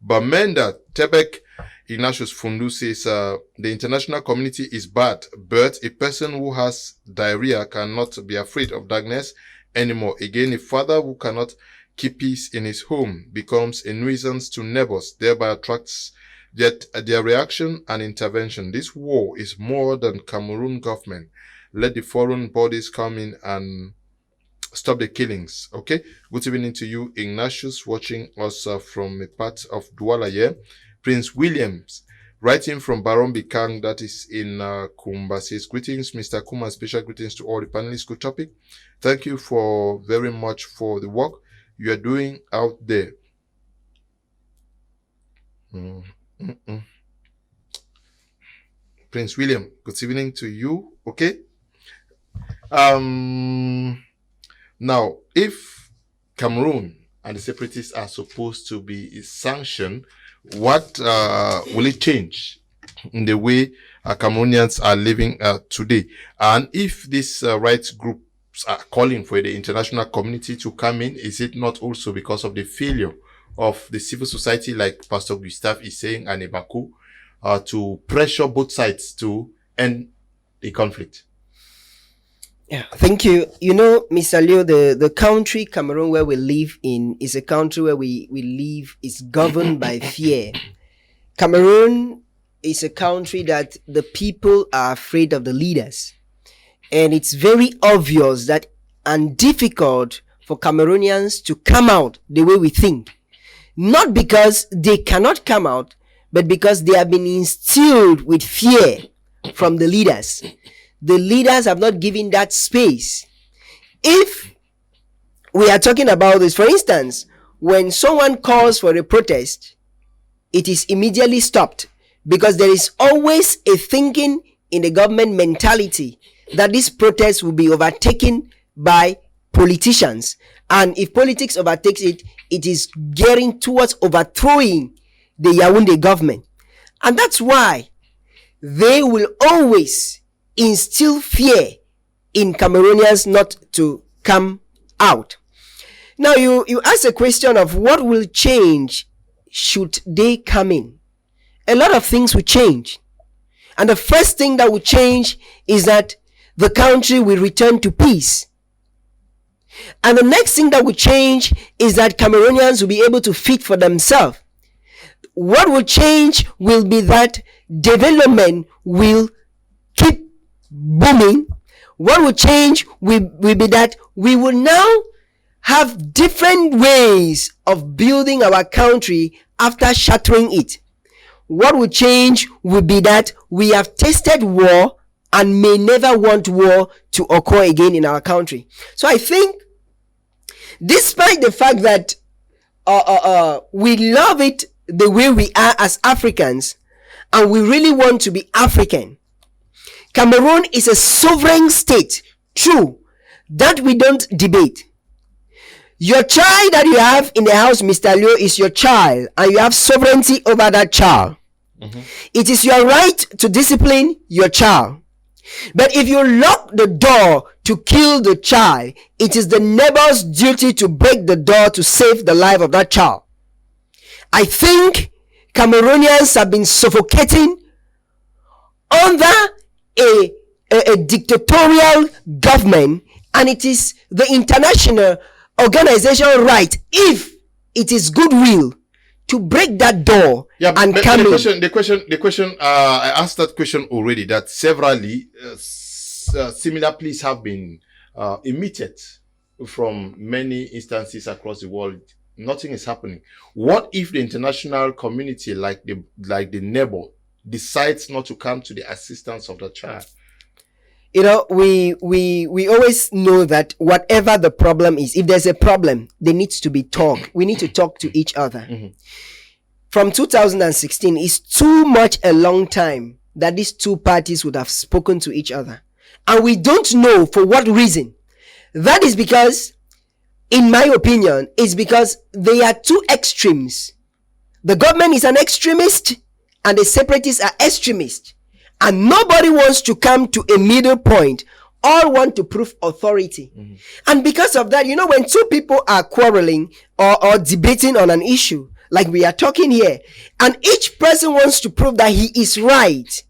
Speaker 8: Bamenda, Tebek. Ignatius Fundu says, the international community is bad, but a person who has diarrhea cannot be afraid of darkness anymore. Again, a father who cannot keep peace in his home becomes a nuisance to neighbors, thereby attracts their reaction and intervention. This war is more than Cameroon government. Let the foreign bodies come in and stop the killings. Okay. Good evening to you, Ignatius, watching us from a part of Douala here. Prince Williams, writing from Baron Bikang, that is in Kumba, says, greetings, Mr. Kuma, special greetings to all the panelists. Good topic. Thank you for very much for the work you are doing out there. Prince William, good evening to you. Okay. Now, if Cameroon and the separatists are supposed to be sanctioned, what will it change in the way Cameroonians are living today? And if these rights groups are calling for the international community to come in, is it not also because of the failure of the civil society, like Pastor Gustave is saying, and Ebako, to pressure both sides to end the conflict?
Speaker 5: Yeah, thank you. You know, Mr. Leo, the country Cameroon where we live in is a country where we live is governed by fear. Cameroon is a country that the people are afraid of the leaders. And it's very obvious that and difficult for Cameroonians to come out the way we think. Not because they cannot come out, but because they have been instilled with fear from the leaders. The leaders have not given that space. If we are talking about this, for instance, when someone calls for a protest, it is immediately stopped because there is always a thinking in the government mentality that this protest will be overtaken by politicians. And if politics overtakes it, it is gearing towards overthrowing the Yaoundé government. And that's why they will always instill fear in Cameroonians not to come out. Now, you ask a question of what will change should they come in. A lot of things will change. And the first thing that will change is that the country will return to peace. And the next thing that will change is that Cameroonians will be able to feed for themselves. What will change will be that development will keep booming. What will change will be that we will now have different ways of building our country after shattering it. What will change will be that we have tasted war and may never want war to occur again in our country. So I think, despite the fact that we love it the way we are as Africans, and we really want to be African, Cameroon is a sovereign state. True, that we don't debate. Your child that you have in the house, Mr. Leo, is your child, and you have sovereignty over that child. Mm-hmm. It is your right to discipline your child. But if you lock the door to kill the child, it is the neighbor's duty to break the door to save the life of that child. I think Cameroonians have been suffocating under a dictatorial government, and it is the international organization right, if it is goodwill, to break that door and come in.
Speaker 8: The question, I asked that question already, that severally similar pleas have been emitted from many instances across the world. Nothing is happening. What if the international community, like the neighbor, decides not to come to the assistance of the child?
Speaker 5: You know, we always know that whatever the problem is, if there's a problem, there needs to be talk. We need to talk to each other. From 2016, it's too much a long time that these two parties would have spoken to each other. And we don't know for what reason. That is because, in my opinion, it's because they are two extremes. The government is an extremist and the separatists are extremists. And nobody wants to come to a middle point. All want to prove authority. And because of that, you know, when two people are quarreling or debating on an issue, like we are talking here, and each person wants to prove that he is right,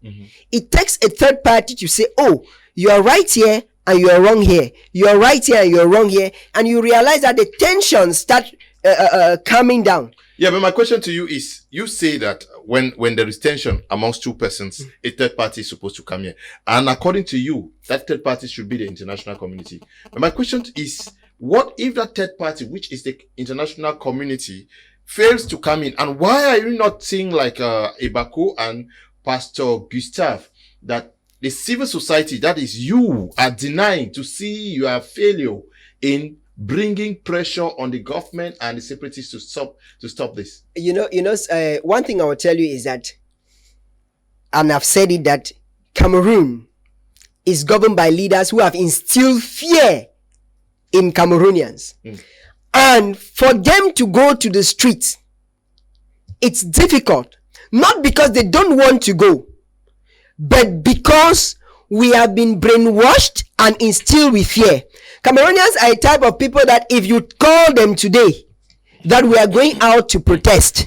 Speaker 5: it takes a third party to say, oh, you are right here and you are wrong here. You are right here and you are wrong here. And you realize that the tensions start coming down.
Speaker 8: Yeah, but my question to you is, you say that when there is tension amongst two persons, a third party is supposed to come here. And according to you, that third party should be the international community. But my question is, what if that third party, which is the international community, fails to come in? And why are you not seeing like Ebako and Pastor Gustav, that the civil society, that is you, are denying to see your failure in bringing pressure on the government and the separatists to stop this?
Speaker 5: One thing I will tell you is that, and I've said it, that Cameroon is governed by leaders who have instilled fear in Cameroonians. And for them to go to the streets, it's difficult. Not because they don't want to go, but because we have been brainwashed and instilled with fear. Cameroonians are a type of people that if you call them today that we are going out to protest,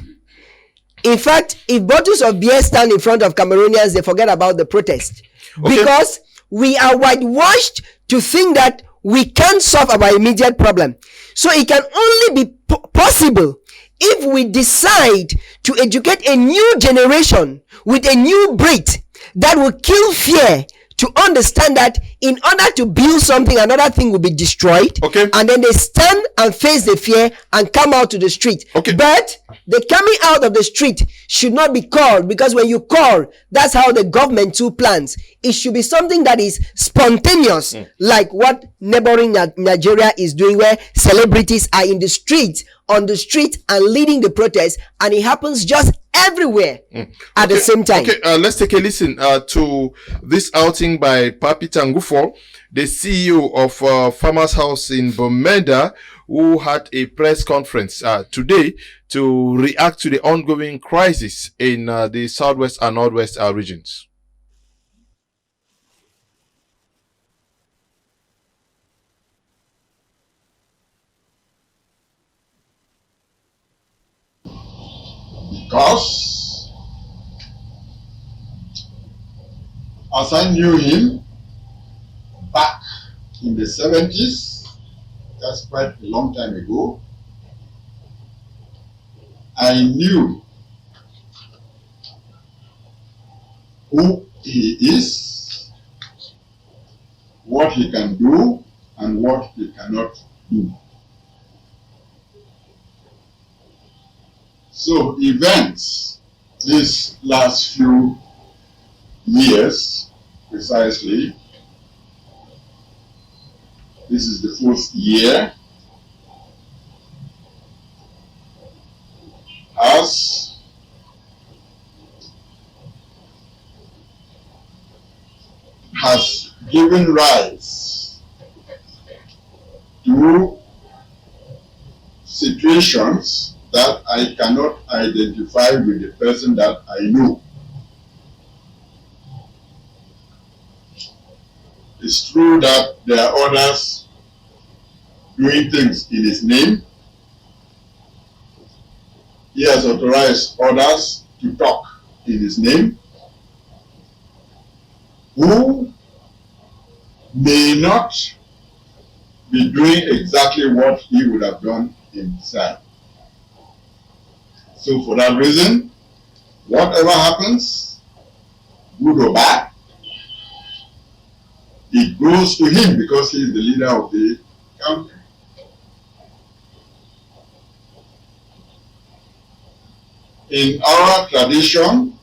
Speaker 5: in fact, if bottles of beer stand in front of Cameroonians, they forget about the protest. Okay. Because we are whitewashed to think that we can't solve our immediate problem. So it can only be possible if we decide to educate a new generation with a new breed that will kill fear, to understand that in order to build something, another thing will be destroyed.
Speaker 8: Okay.
Speaker 5: And then they stand and face the fear and come out to the street.
Speaker 8: Okay.
Speaker 5: But the coming out of the street should not be called, because when you call, that's how the government too plans. It should be something that is spontaneous, like what neighboring Nigeria is doing, where celebrities are in the street, on the street, and leading the protest, and it happens just everywhere at the same time.
Speaker 8: Okay, let's take a listen to this outing by Papi Tangufo, the CEO of Farmers House in Bamenda, who had a press conference today to react to the ongoing crisis in the southwest and northwest regions.
Speaker 9: Because as I knew him back in the 70s, that's quite a long time ago, I knew who he is, what he can do, and what he cannot do. So events these last few years, precisely, this is the 4th year, has given rise to situations that I cannot identify with the person that I know. It's true that there are others doing things in his name. He has authorized others to talk in his name, who may not be doing exactly what he would have done himself. So for that reason, whatever happens, good or bad, it goes to him because he is the leader of the country. In our tradition,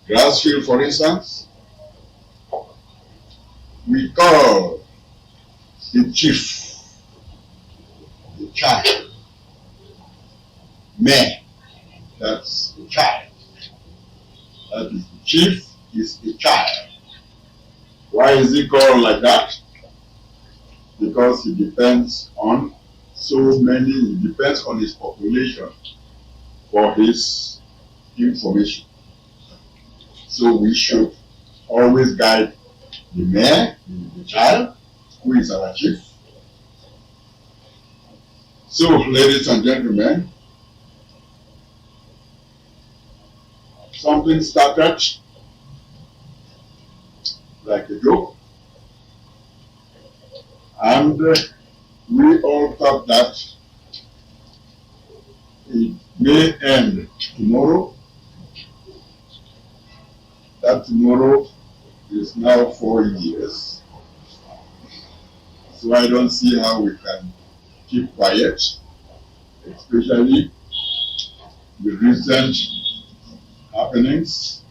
Speaker 9: Grassfield, for instance, we call the chief, the child, Meh, that's the child. That is the chief, is the child. Why is he called like that? Because he depends on he depends on his population for his information. So we should always guide the mayor, the child, who is our chief. So, ladies and gentlemen, something started like a joke, and we all thought that it may end tomorrow. That tomorrow is now 4 years. So I don't see how we can keep quiet, especially the recent happenings.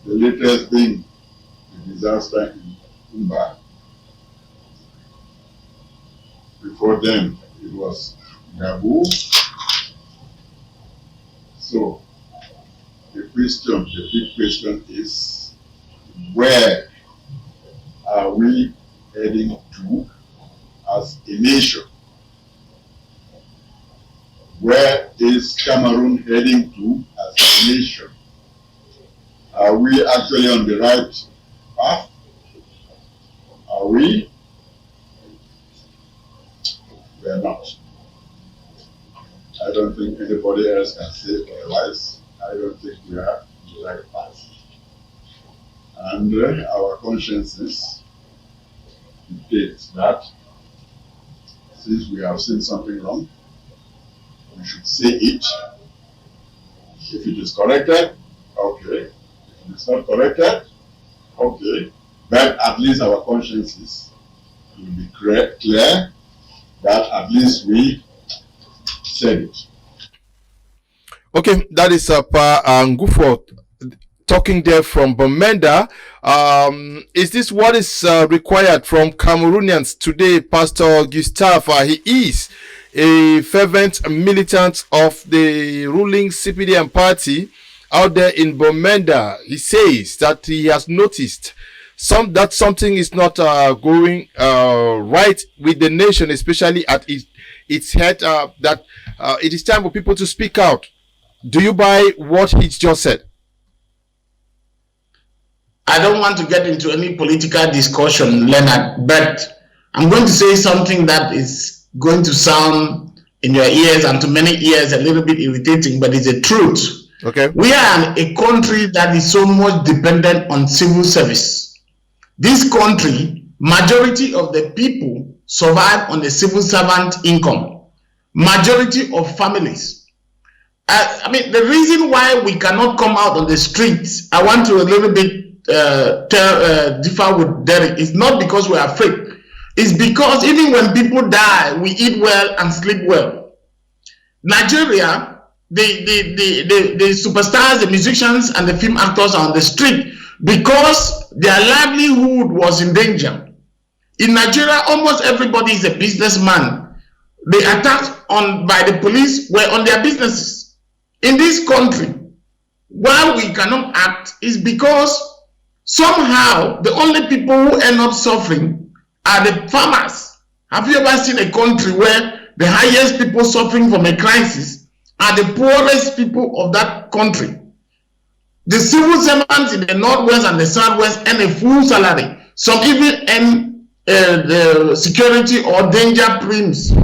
Speaker 9: The latest being the disaster in Kumba. Before then, it was Gabu. So, the big question is, where are we heading to as a nation? Where is Cameroon heading to as a nation? Are we actually on the right path? Are we? We are not. I don't think anybody else can say otherwise. I don't think we are on the right path. And our consciences dictate that since we have seen something wrong, we should say it. If it is corrected, okay. If it is not corrected, okay. But at least our consciences will be clear that at least we said it.
Speaker 8: Okay, that is Pa Ngufo talking there from Bamenda. Is this what is required from Cameroonians today? Pastor Gustave, he is a fervent militant of the ruling CPDM party out there in Bamenda. He says that he has noticed that something is not going right with the nation, especially at its head, that it is time for people to speak out. Do you buy what he just said?
Speaker 7: I don't want to get into any political discussion, Leonard, but I'm going to say something that is going to sound in your ears and to many ears a little bit irritating, but it's the truth.
Speaker 8: Okay.
Speaker 7: We are a country that is so much dependent on civil service. This country, majority of the people survive on the civil servant income. Majority of families. I mean, the reason why we cannot come out on the streets, I want to a little bit differ with Derek. It's not because we're afraid. It's because even when people die, we eat well and sleep well. Nigeria, the superstars, the musicians, and the film actors are on the street because their livelihood was in danger. In Nigeria, almost everybody is a businessman. The attacks by the police were on their businesses. In this country, why we cannot act is because somehow the only people who end up suffering are the farmers. Have you ever seen a country where the highest people suffering from a crisis are the poorest people of that country? The civil servants in the northwest and the southwest earn a full salary. Some even earn the security or danger premiums.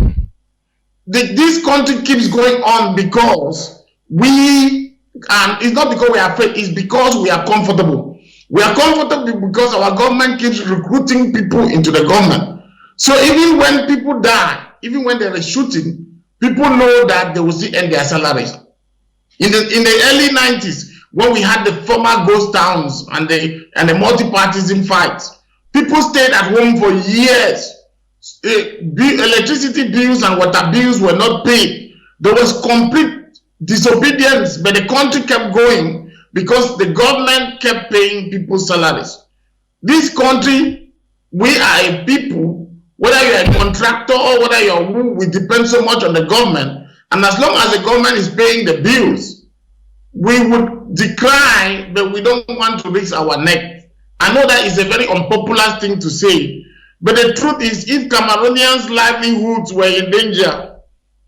Speaker 7: This country keeps going on because it's not because we are afraid, it's because we are comfortable. We are comfortable because our government keeps recruiting people into the government. So even when people die, even when there is shooting, people know that they will still earn their salaries. In the early 90s, when we had the former ghost towns and the multi-partism fights, people stayed at home for years. Electricity bills and water bills were not paid. There was complete disobedience, but the country kept going because the government kept paying people's salaries. This country, we are a people, whether you're a contractor or whether you're who, we depend so much on the government. And as long as the government is paying the bills, we would decry, but we don't want to risk our neck. I know that is a very unpopular thing to say, but the truth is, if Cameroonians' livelihoods were in danger,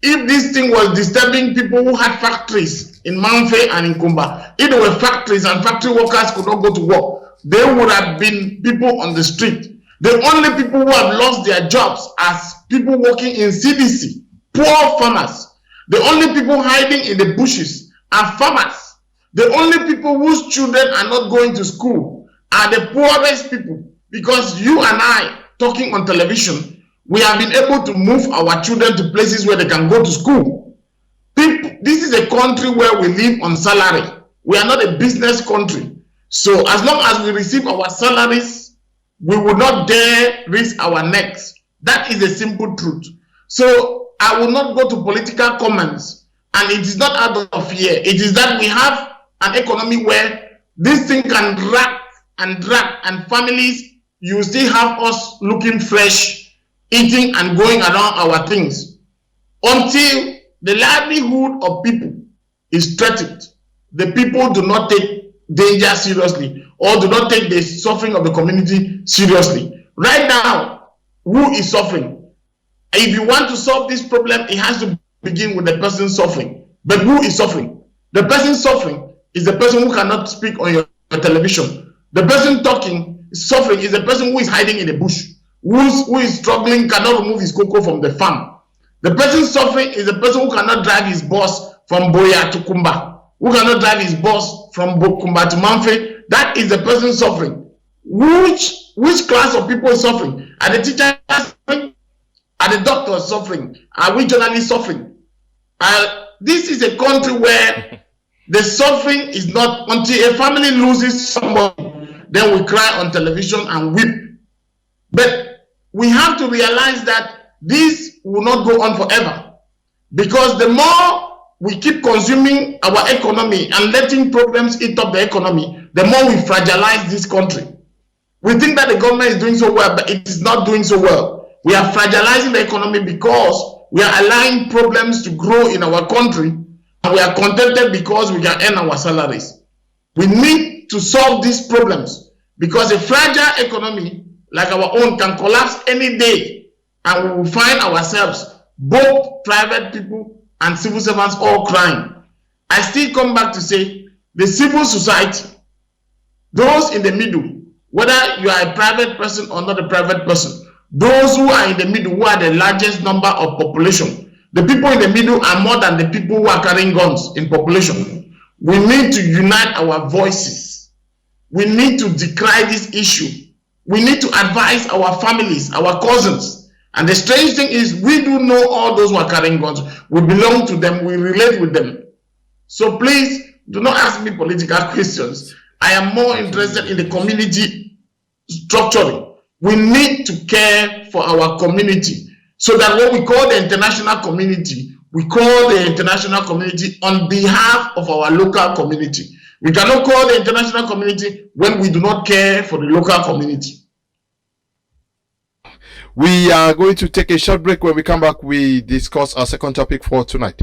Speaker 7: if this thing was disturbing people who had factories in Manfe and in Kumba, if there were factories and factory workers could not go to work, there would have been people on the street. The only people who have lost their jobs are people working in CDC, poor farmers. The only people hiding in the bushes are farmers. The only people whose children are not going to school are the poorest people, because you and I, talking on television, we have been able to move our children to places where they can go to school. This is a country where we live on salary. We are not a business country. So as long as we receive our salaries, we will not dare risk our necks. That is the simple truth. So I will not go to political comments, and it is not out of fear. It is that we have an economy where this thing can drag, and families, you still have us looking fresh, eating and going around our things. Until the livelihood of people is threatened, the people do not take danger seriously or do not take the suffering of the community seriously. Right now, who is suffering? If you want to solve this problem, it has to begin with the person suffering. But who is suffering? The person suffering is the person who cannot speak on your television. The person suffering is the person who is hiding in the bush, who is struggling, cannot remove his cocoa from the farm. The person suffering is the person who cannot drive his bus from Boya to Kumba, who cannot drive his bus from Kumba to Manfe. That is the person suffering. Which class of people is suffering? Are the teachers suffering? Are the doctors suffering? Are we journalists suffering? This is a country where the suffering is not, until a family loses somebody, then we cry on television and weep. But we have to realize that this will not go on forever, because the more we keep consuming our economy and letting problems eat up the economy, the more we fragilize this country. We think that the government is doing so well, but it is not doing so well. We are fragilizing the economy because we are allowing problems to grow in our country, and we are contented because we can earn our salaries. We need to solve these problems, because a fragile economy like our own can collapse any day, and we will find ourselves, both private people and civil servants, all crying. I still come back to say, the civil society, those in the middle, whether you are a private person or not a private person, those who are in the middle, who are the largest number of population, the people in the middle are more than the people who are carrying guns in population. We need to unite our voices. We need to decry this issue. We need to advise our families, our cousins. And the strange thing is, we do know all those who are carrying guns. We belong to them. We relate with them. So please, do not ask me political questions. I am more interested in the community structuring. We need to care for our community, so that what we call the international community, we call the international community on behalf of our local community. We cannot call the international community when we do not care for the local community.
Speaker 8: We are going to take a short break. When we come back, we discuss our second topic for tonight.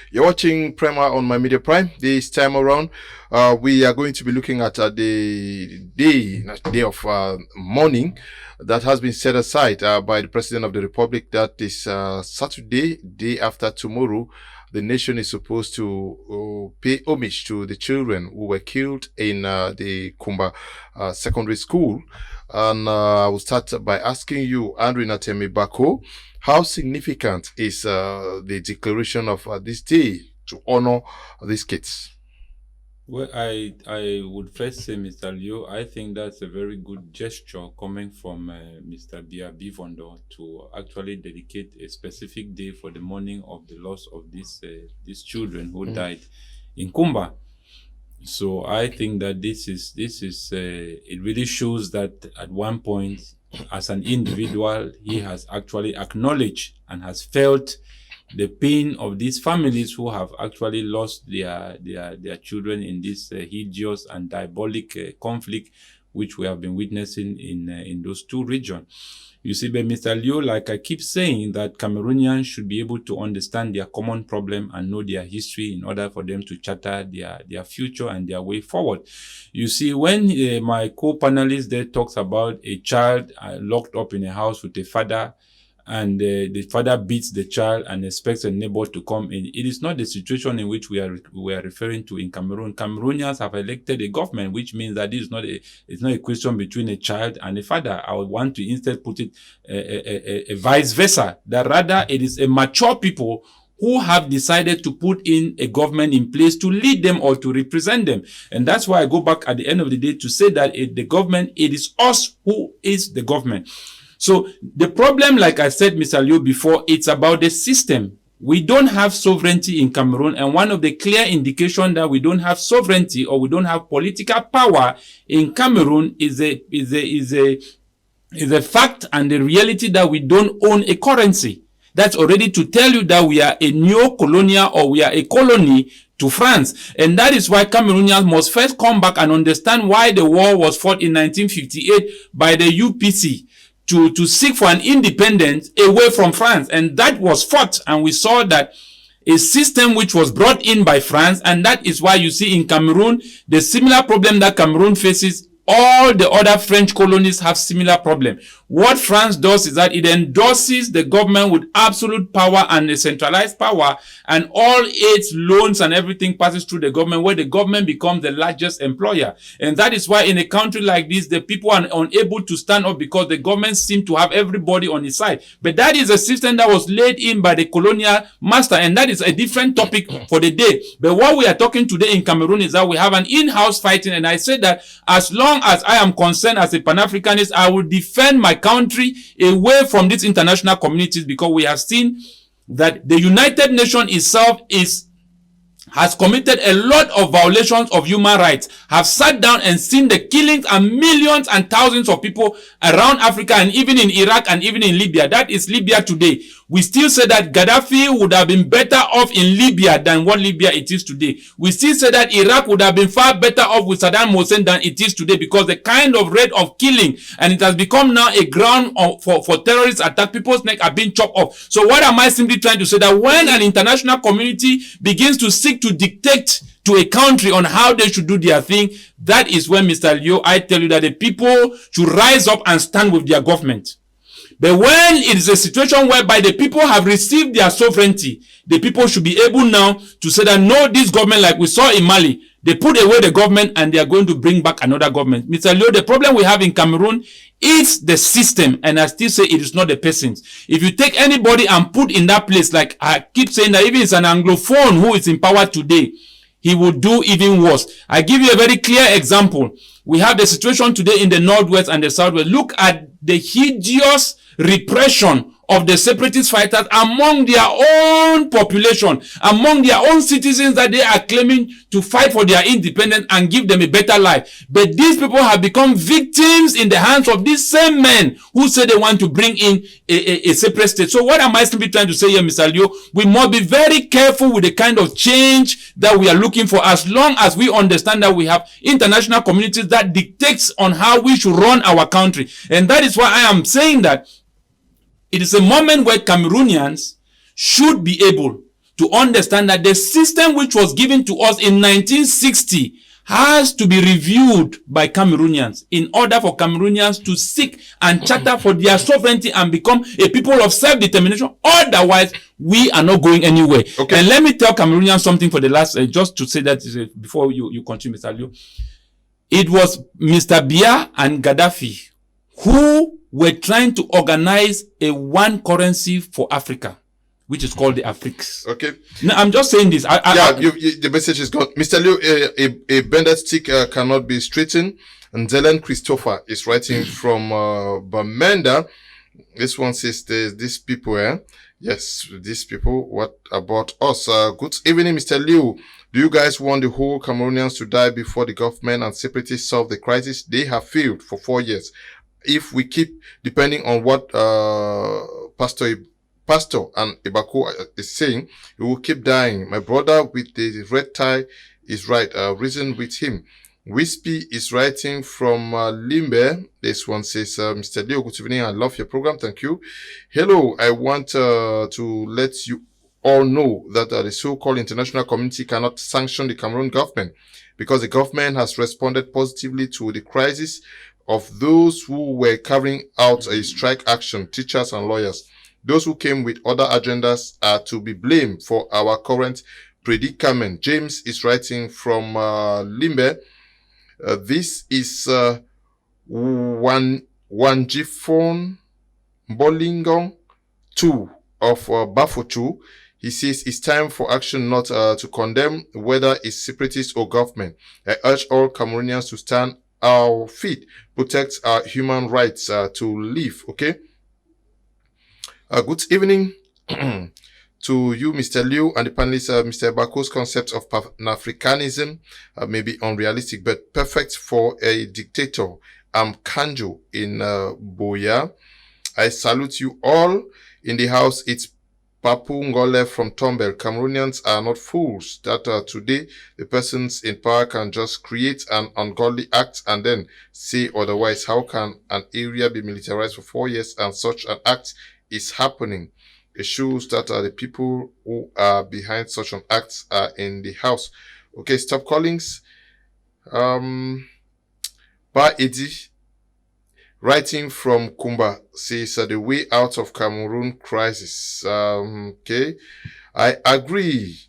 Speaker 8: You're watching Prima on My Media Prime. This time around, we are going to be looking at the day of mourning that has been set aside by the President of the Republic. That is Saturday, day after tomorrow. The nation is supposed to pay homage to the children who were killed in the Kumba secondary school. And I will start by asking you, Andrew Natemi Bako, how significant is the declaration of this day to honor these kids?
Speaker 6: Well, I would first say, Mr. Leo, I think that's a very good gesture coming from Mr. Bia Bivondo to actually dedicate a specific day for the mourning of the loss of these children who died in Kumba. So I think that this is it really shows that at one point, as an individual, he has actually acknowledged and has felt the pain of these families who have actually lost their children in this hideous and diabolic conflict which we have been witnessing in those two regions. You see, but Mr. Leo, like I keep saying, that Cameroonians should be able to understand their common problem and know their history in order for them to charter their future and their way forward. You see, when my co-panelist there talks about a child locked up in a house with a father, and the father beats the child and expects a neighbor to come in, it is not the situation in which we are referring to in Cameroon. Cameroonians have elected a government, which means that this is it's not a question between a child and a father. I would want to instead put it a vice versa, that rather it is a mature people who have decided to put in a government in place to lead them or to represent them. And that's why I go back at the end of the day to say that the government, it is us who is the government. So the problem, like I said, Mr. Liu, before, it's about the system. We don't have sovereignty in Cameroon, and one of the clear indications that we don't have sovereignty or we don't have political power in Cameroon is a fact and the reality that we don't own a currency. That's already to tell you that we are a neo-colonial or we are a colony to France. And that is why Cameroonians must first come back and understand why the war was fought in 1958 by the UPC. To seek for an independence away from France. And that was fought. And we saw that a system which was brought in by France. And that is why you see in Cameroon, the similar problem that Cameroon faces, all the other French colonies have similar problem. What France does is that it endorses the government with absolute power and a centralized power, and all its loans and everything passes through the government, where the government becomes the largest employer. And that is why in a country like this, the people are unable to stand up because the government seems to have everybody on its side. But that is a system that was laid in by the colonial master, and that is a different topic for the day. But what we are talking today in Cameroon is that we have an in-house fighting, and I said that as long as I am concerned as a Pan-Africanist, I will defend my country away from these international communities, because we have seen that the United Nations itself has committed a lot of violations of human rights, have sat down and seen the killings and millions and thousands of people around Africa and even in Iraq and even in Libya. That is Libya today. We still say that Gaddafi would have been better off in Libya than what Libya it is today. We still say that Iraq would have been far better off with Saddam Hussein than it is today, because the kind of rate of killing, and it has become now a ground for terrorist attack, people's neck are being chopped off. So what am I simply trying to say? That when an international community begins to seek to dictate to a country on how they should do their thing, that is when, Mr. Leo, I tell you that the people should rise up and stand with their government. But when it is a situation whereby the people have received their sovereignty, the people should be able now to say that no, this government, like we saw in Mali, they put away the government and they are going to bring back another government. Mr. Leo, the problem we have in Cameroon is the system, and I still say it is not the persons. If you take anybody and put in that place, like I keep saying that even it's an Anglophone who is in power today, he will do even worse. I give you a very clear example. We have the situation today in the Northwest and the Southwest. Look at the hideous repression of the separatist fighters among their own population, among their own citizens that they are claiming to fight for their independence and give them a better life. But these people have become victims in the hands of these same men who say they want to bring in a separate state. So what am I simply trying to say here, Mr. Leo? We must be very careful with the kind of change that we are looking for, as long as we understand that we have international communities that dictates on how we should run our country. And that is why I am saying that it is a moment where Cameroonians should be able to understand that the system which was given to us in 1960 has to be reviewed by Cameroonians in order for Cameroonians to seek and charter for their sovereignty and become a people of self-determination. Otherwise, we are not going anywhere. Okay. And let me tell Cameroonians something for the last, just to say that before you continue, Mr. Liu. It was Mr. Biya and Gaddafi who were trying to organize a one currency for Africa, which is called the Afriques.
Speaker 8: Okay.
Speaker 6: Now, I'm just saying this.
Speaker 8: The message is gone. Mr. Liu, a bended stick cannot be straightened. And Zelen Christopher is writing from Bamenda. This one says these people, Yes, these people. What about us? Good evening, Mr. Liu. Do you guys want the whole Cameroonians to die before the government and separatists solve the crisis? They have failed for 4 years. If we keep depending on what Pastor and Ibako is saying, he will keep dying. My brother with the red tie is right. Reason with him. Wispy is writing from Limbe. This one says, Mr. Leo, good evening. I love your program. Thank you. Hello. I want to let you all know that the so-called international community cannot sanction the Cameroon government because the government has responded positively to the crisis of those who were carrying out a strike action, teachers and lawyers. Those who came with other agendas are to be blamed for our current predicament. James is writing from Limbe. This is Wanjifon Bolingong 2 of Bafochu. He says it's time for action not to condemn whether it's separatist or government. I urge all Cameroonians to stand our feet, protect our human rights to live. Okay. Good evening to you, Mr. Liu, and the panelists. Mr. Bako's concept of Pan-Africanism may be unrealistic, but perfect for a dictator. I'm Kanjo in Boya. I salute you all in the house. It's Papu Ngole from Tombel. Cameroonians are not fools that today the persons in power can just create an ungodly act and then say otherwise. How can an area be militarized for 4 years and such an act is happening? It shows that the people who are behind such an act are in the house. Okay, stop callings. Ba Edi, writing from Kumba, says the way out of Cameroon crisis. Okay, I agree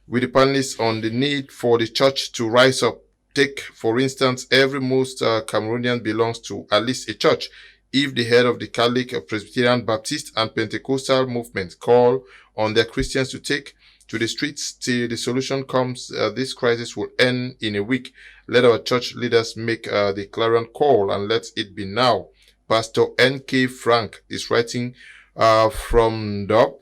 Speaker 8: with the panelists on the need for the church to rise up. Take, for instance, every most Cameroonian belongs to at least a church. If the head of the Catholic, Presbyterian, Baptist, and Pentecostal movement call on their Christians to take to the streets till the solution comes, this crisis will end in a week. Let our church leaders make the clarion call and let it be now. Pastor N.K. Frank is writing from Dub.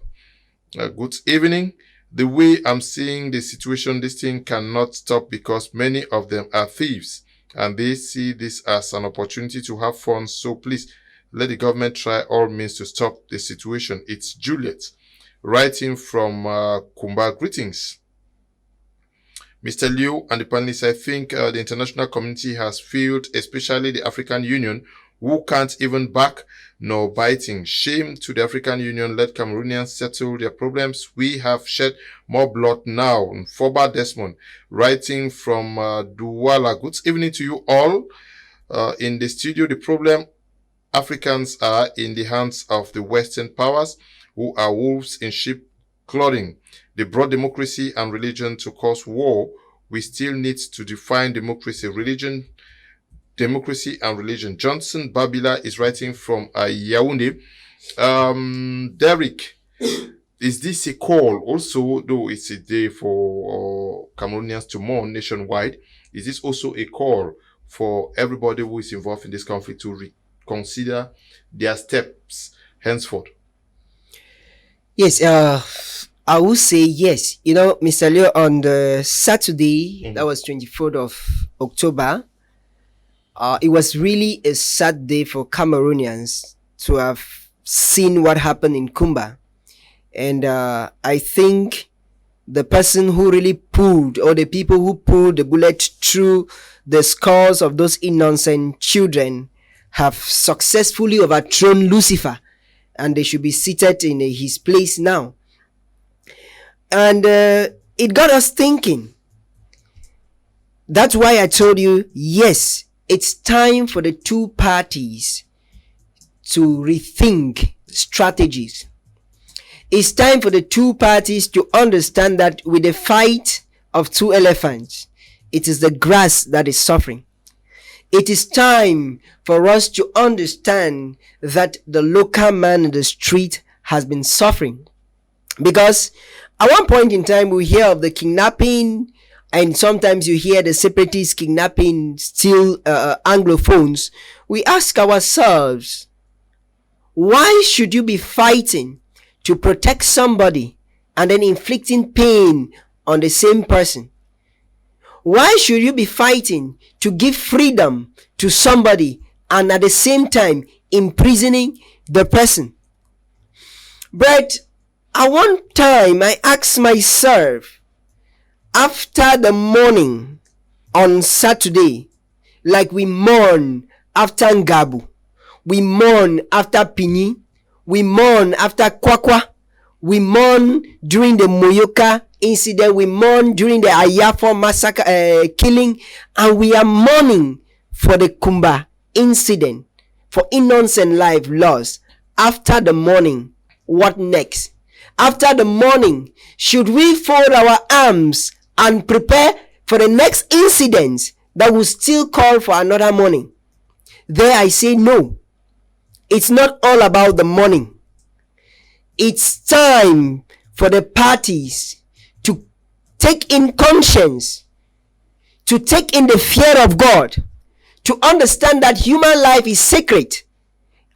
Speaker 8: Good evening. The way I'm seeing the situation, this thing cannot stop because many of them are thieves and they see this as an opportunity to have fun. So please let the government try all means to stop the situation. It's Juliet writing from Kumba. Greetings, Mr. Liu and the panelists. I think the international community has failed, especially the African Union, who can't even back nor biting. Shame to the African Union. Let Cameroonians settle their problems. We have shed more blood now. Foba Desmond, writing from Douala. Good evening to you all in the studio. The problem Africans are in the hands of the Western powers, who are wolves in sheep clothing. They brought democracy and religion to cause war. We still need to define democracy and religion. Johnson Babila is writing from Yaoundé. Derek, is this a call? Also, though it's a day for Cameroonians to mourn nationwide, is this also a call for everybody who is involved in this conflict to reconsider their steps henceforth?
Speaker 5: Yes, I would say yes. You know, Mr. Leo, on the Saturday, that was 24th of October, it was really a sad day for Cameroonians to have seen what happened in Kumba. And I think the person who really pulled, or the people who pulled the bullet through the skulls of those innocent children have successfully overthrown Lucifer, and they should be seated in his place now. And it got us thinking. That's why I told you, yes, it's time for the two parties to rethink strategies. It's time for the two parties to understand that with the fight of two elephants, it is the grass that is suffering. It is time for us to understand that the local man in the street has been suffering. Because at one point in time, we hear of the kidnapping, and sometimes you hear the separatists kidnapping still Anglophones. We ask ourselves, why should you be fighting to protect somebody and then inflicting pain on the same person? Why should you be fighting to give freedom to somebody and at the same time imprisoning the person? But at one time I asked myself, after the mourning on Saturday, like we mourn after Ngabu, we mourn after Pini, we mourn after Kwakwa, we mourn during the Moyoka incident, we mourn during the Ayafo massacre killing, and we are mourning for the Kumba incident, for innocent life lost. After the mourning, what next? After the mourning, should we fold our arms and prepare for the next incident that will still call for another mourning? There I say no. It's not all about the mourning. It's time for the parties to take in conscience, to take in the fear of God, to understand that human life is sacred.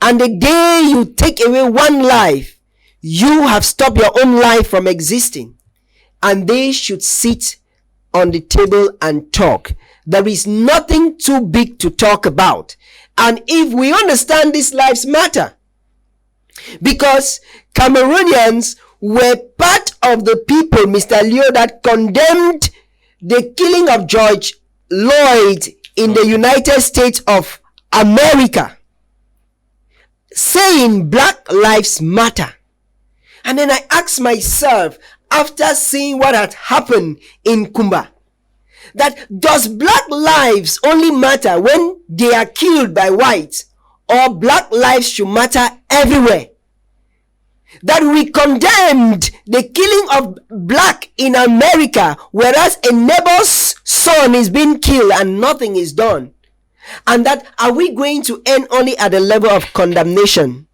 Speaker 5: And the day you take away one life, you have stopped your own life from existing. And they should sit on the table and talk. There is nothing too big to talk about. And if we understand these lives matter, because Cameroonians were part of the people, Mr. Leo, that condemned the killing of George Floyd in the United States of America, saying Black Lives Matter. And then I asked myself, after seeing what had happened in Kumba, that does Black lives only matter when they are killed by whites, or Black lives should matter everywhere? That we condemned the killing of Black in America, whereas a neighbor's son is being killed and nothing is done. And that are we going to end only at the level of condemnation?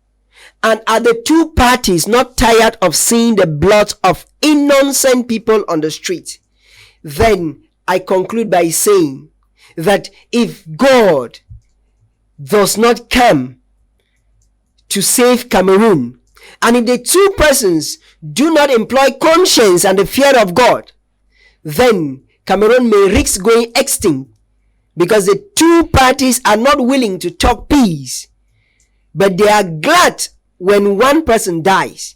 Speaker 5: And are the two parties not tired of seeing the blood of innocent people on the street? Then I conclude by saying that if God does not come to save Cameroon, and if the two persons do not employ conscience and the fear of God, then Cameroon may risk going extinct, because the two parties are not willing to talk peace, but they are glad when one person dies.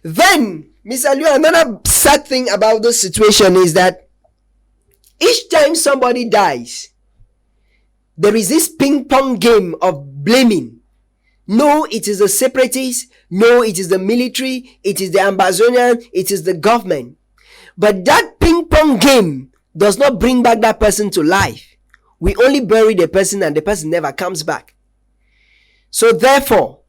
Speaker 5: Then, Mr. Liu, another sad thing about this situation is that each time somebody dies, there is this ping pong game of blaming. No, it is the separatists. No, it is the military. It is the Ambazonian. It is the government. But that ping pong game does not bring back that person to life. We only bury the person and the person never comes back. So therefore,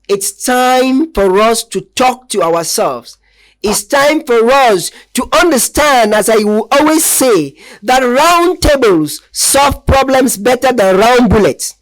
Speaker 5: it's time for us to talk to ourselves. It's time for us to understand, as I will always say, that round tables solve problems better than round bullets.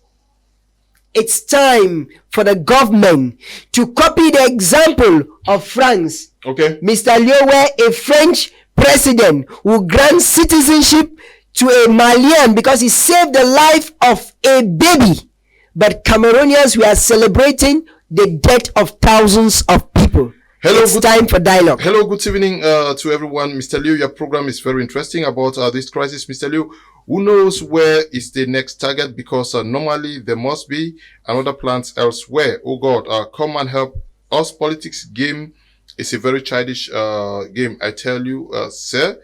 Speaker 5: It's time for the government to copy the example of France.
Speaker 8: Okay.
Speaker 5: Mr. Leo, where a French president will grant citizenship to a Malian because he saved the life of a baby. But Cameroonians, we are celebrating the death of thousands of people.
Speaker 8: Hello,
Speaker 5: it's time for dialogue.
Speaker 8: Hello, good evening to everyone. Mr. Liu, your program is very interesting about this crisis. Mr. Liu, who knows where is the next target? Because normally there must be another plans elsewhere. Oh God, come and help us. Politics game is a very childish game, I tell you, sir.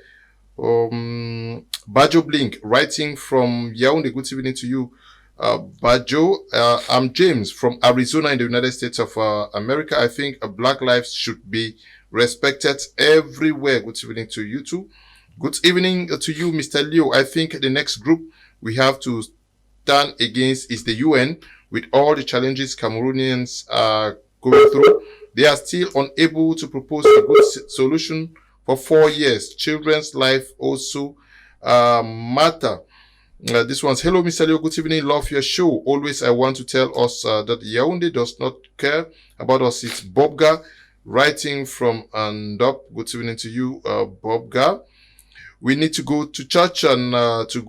Speaker 8: Bajo Blink, writing from Yaoundé. Good evening to you. Bajo, I'm James from Arizona in the United States of America. I think Black lives should be respected everywhere. Good evening to you too. Good evening to you, Mr. Leo. I think the next group we have to stand against is the UN. With all the challenges Cameroonians are going through, they are still unable to propose a good solution for 4 years. Children's life also matter. This one's, hello, Mr. Leo. Good evening. Love your show. Always, I want to tell us that Yaoundé does not care about us. It's Bobga writing from Andop. Good evening to you, Bobga. We need to go to church and to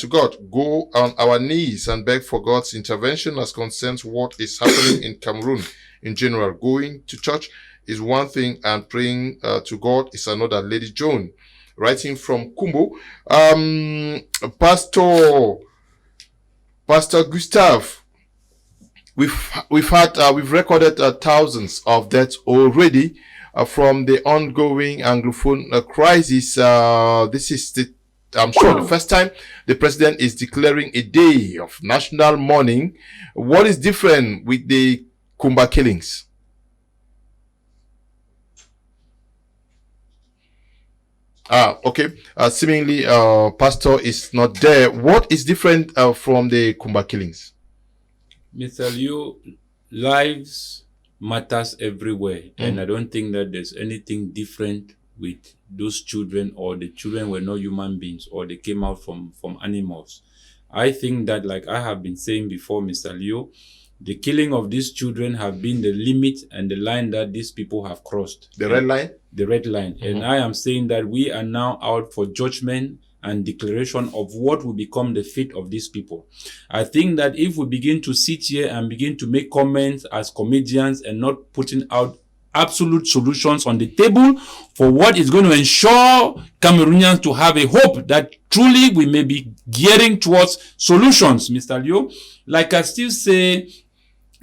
Speaker 8: God. Go on our knees and beg for God's intervention as concerns what is happening in Cameroon in general. Going to church is one thing and praying to God is another. Lady Joan, writing from Kumbo. Pastor Gustav, we've recorded thousands of deaths already from the ongoing Anglophone crisis. This is I'm sure the first time the president is declaring a day of national mourning. What is different with the Kumba killings? Okay. Seemingly, Pastor is not there. What is different from the Kumba killings?
Speaker 6: Mr. Liu, lives matters everywhere, and I don't think that there's anything different with those children, or the children were not human beings, or they came out from animals. I think that, like I have been saying before, Mr. Leo, the killing of these children have been the limit and the line that these people have crossed.
Speaker 8: The red line?
Speaker 6: The red line. And I am saying that we are now out for judgment and declaration of what will become the fate of these people. I think that if we begin to sit here and begin to make comments as comedians and not putting out absolute solutions on the table for what is going to ensure Cameroonians to have a hope that truly we may be gearing towards solutions, Mr. Leo. Like I still say,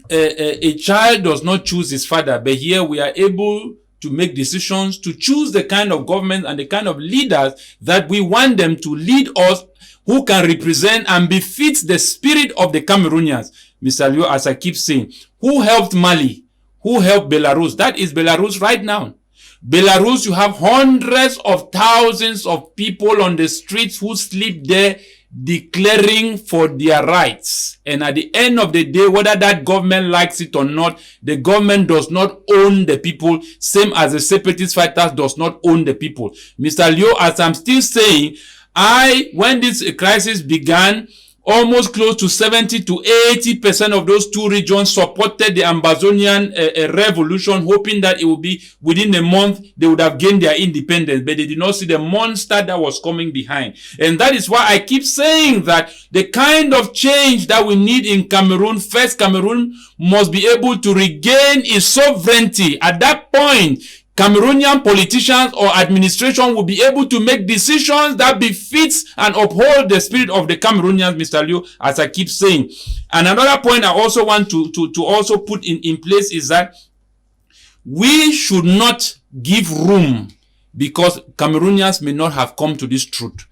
Speaker 6: a child does not choose his father, but here we are able to make decisions, to choose the kind of government and the kind of leaders that we want them to lead us, who can represent and befit the spirit of the Cameroonians. Mr. Leo, as I keep saying, who helped Mali? Who helped Belarus? That is Belarus right now. Belarus, you have hundreds of thousands of people on the streets who sleep there declaring for their rights. And at the end of the day, whether that government likes it or not, the government does not own the people, same as the separatist fighters does not own the people. Mr. Leo, as I'm still saying, when this crisis began, almost close to 70 to 80% of those two regions supported the Ambazonian revolution, hoping that it would be within a month they would have gained their independence, but they did not see the monster that was coming behind. And that is why I keep saying that the kind of change that we need in Cameroon, first, Cameroon must be able to regain its sovereignty. At that point, Cameroonian politicians or administration will be able to make decisions that befits and uphold the spirit of the Cameroonians, Mr. Liu, as I keep saying. And another point I also want to also put in place is that we should not give room, because Cameroonians may not have come to this truth.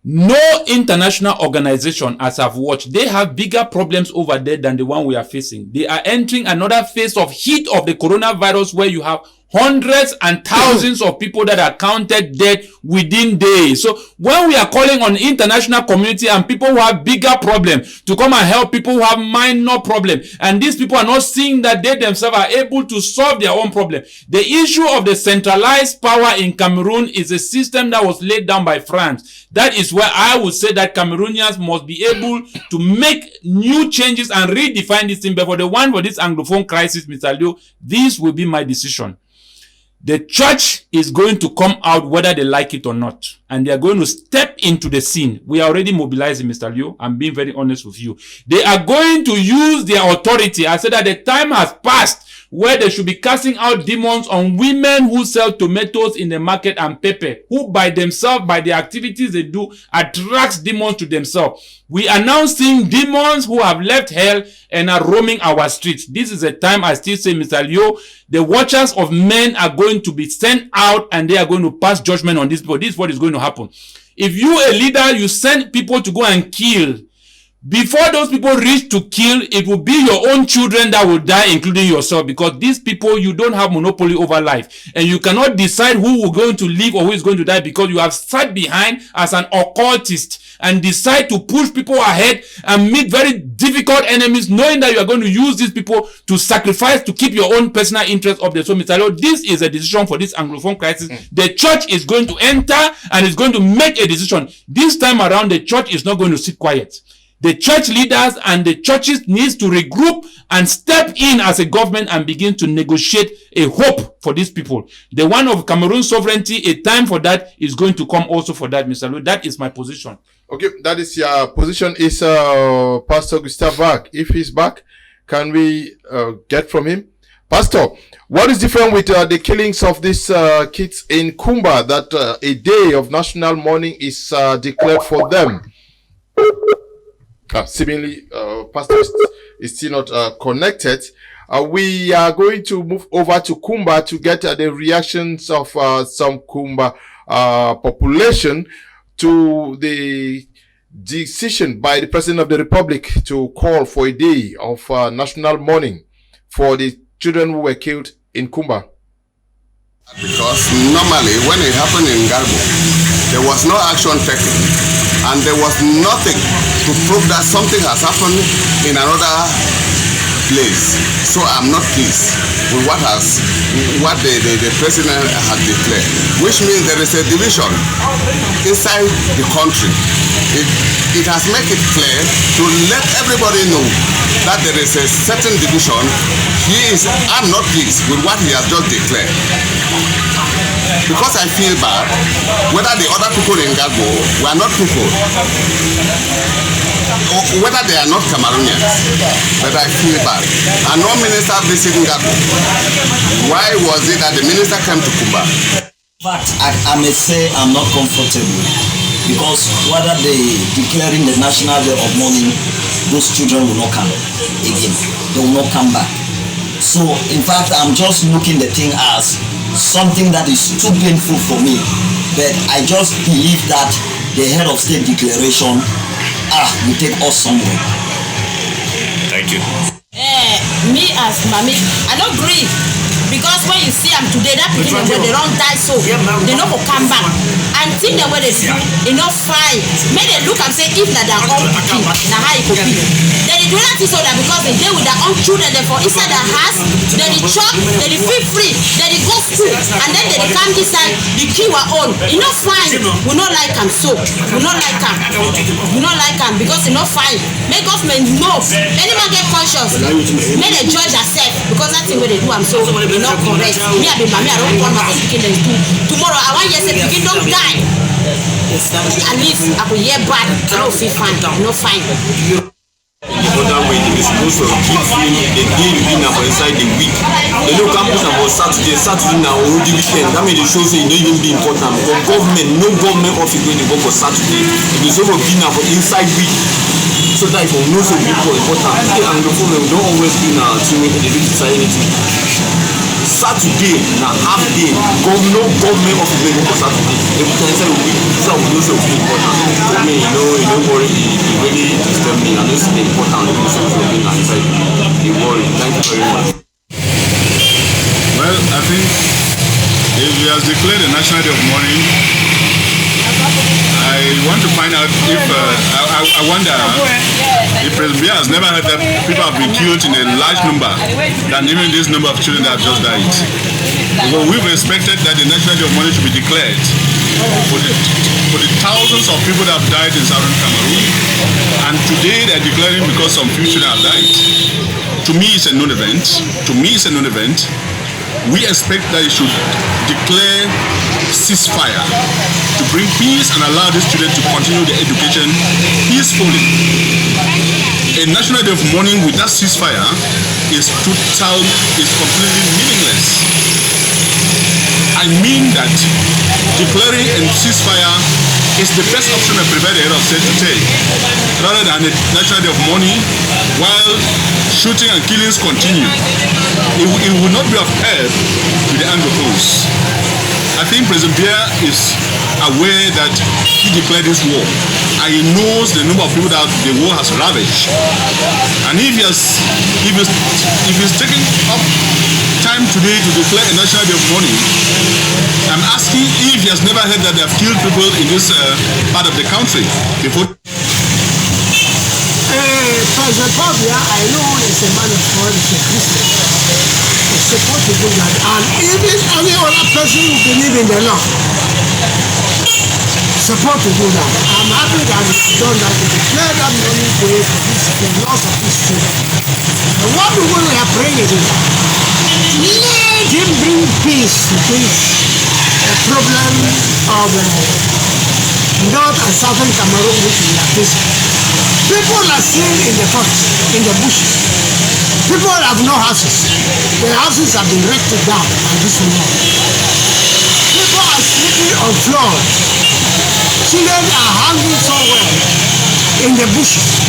Speaker 6: No international organization, as I've watched, they have bigger problems over there than the one we are facing. They are entering another phase of heat of the coronavirus, where you have hundreds and thousands of people that are counted dead within days. So when we are calling on the international community and people who have bigger problems to come and help people who have minor problems, and these people are not seeing that they themselves are able to solve their own problem. The issue of the centralized power in Cameroon is a system that was laid down by France. That is where I would say that Cameroonians must be able to make new changes and redefine this thing. But for the one for this Anglophone crisis, Mr. Liu, this will be my decision. The church is going to come out whether they like it or not. And they are going to step into the scene. We are already mobilizing, Mr. Liu. I'm being very honest with you. They are going to use their authority. I said that the time has passed where they should be casting out demons on women who sell tomatoes in the market and pepper, who by themselves, by the activities they do, attracts demons to themselves. We are now seeing demons who have left hell and are roaming our streets. This is a time, I still say, Mr. Leo, the watchers of men are going to be sent out and they are going to pass judgment on these people. This is what is going to happen. If you, a leader, you send people to go and kill before those people reach to kill, it will be your own children that will die, including yourself, because these people, you don't have monopoly over life, and you cannot decide who will going to live or who is going to die, because you have sat behind as an occultist and decide to push people ahead and meet very difficult enemies, knowing that you are going to use these people to sacrifice to keep your own personal interest up there. So, Mr. Lord, this is a decision for this Anglophone crisis. The church is going to enter and is going to make a decision. This time around, the church is not going to sit quiet. The church leaders and the churches needs to regroup and step in as a government and begin to negotiate a hope for these people. The one of Cameroon sovereignty, a time for that is going to come also for that, Mr. Lou. That is my position. Okay, that is your position. Is Pastor Gustav back? If he's back, can we get from him? Pastor, what is different with the killings of these kids in Kumba, that a day of national mourning is declared for them? Seemingly, Pastor is still not connected. We are going to move over to Kumba to get the reactions of some Kumba population to the decision by the President of the Republic to call for a day of national mourning for the children who were killed in Kumba.
Speaker 10: Because normally when it happened in Garbo, there was no action taken. And there was nothing to prove that something has happened in another place. So I'm not pleased with what the president has declared, which means there is a division inside the country. It has made it clear to let everybody know that there is a certain division. I'm not pleased with what he has just declared. Because I feel bad, whether the other people in Garbo were not people, or whether they are not Cameroonians, but I feel bad. And no minister visiting Garbo. Why was it that the minister came to Kumba?
Speaker 1: But I may say I'm not comfortable, because whether they declaring the national day of mourning, those children will not come again. They will not come back. So in fact, I'm just looking the thing as something that is too painful for me. But I just believe that the head of state declaration will take us somewhere.
Speaker 10: Thank you.
Speaker 11: Me as Mami, I don't agree. Because when you see them today, that beginning when they don't die so, they don't come back. And think that when they do, enough fine. May they look and say, if that they are all cooking, now how you could be. Then they do that so that because they deal with their own children, they for inside their house, then they chop, then they feel free, then they go school, and then they come this side, the key were on. Enough fine, we not like them so. We not like them. We not like them because enough fine. Make government know. Anyone get conscious, may they judge themselves because that's the way they do them so. Not correct. Me, I be Mami, I don't want my speaking them too. Tomorrow, I want you to say, begin don't die. At least I will hear bad. I don't feel fine. No fine.
Speaker 12: The other way, they were supposed to keep doing the day winner for inside the week. They don't campus about Saturday now, all the weekend. That means the show say it don't even be important. Because government, no government office going to go for Saturday. It is over winner for inside week. So that if you know so people important. The Anglophone don't always be now to make the decide anything. Saturday na half day. No government office going for Saturday. Every time say we so we know so important. For me, you don't worry. It really disturbs me. I know it's important. So we know inside the worry. Thank you very much.
Speaker 13: Well, I think if he has declared a national day of mourning, I want to find out if I wonder if President Biya has never heard that people have been killed in a large number than even this number of children that have just died. Because we've expected that the national day of mourning should be declared for the thousands of people that have died in southern Cameroon, and today they're declaring because some few children have died. To me, it's a non-event. We expect that it should declare ceasefire to bring peace and allow these children to continue their education peacefully. A national day of mourning with that ceasefire is completely meaningless. I mean that declaring a ceasefire is the best option I prefer the head of state to take, rather than a national day of mourning while shooting and killings continue. It will not be of help to the Anglophones. I think President Biya is aware that he declared this war, and he knows the number of people that the war has ravaged. And if he's taking up time today to declare a national day of mourning, I'm asking if he has never heard that they have killed people in this part of the country before.
Speaker 14: President Bobia, I know is a man of God, is a Christian. He's supposed to do that. And even any other person who believes in the law, supposed to do that. I'm happy that he's done that to declare that money way for the loss of his children. And what we are praying is, let him bring peace to this problem of North and Southern Cameroon which we are facing. People are still in the forest, in the bushes. People have no houses. Their houses have been wrecked down by this war. People are sleeping on floors. Children are hungry somewhere in the bushes.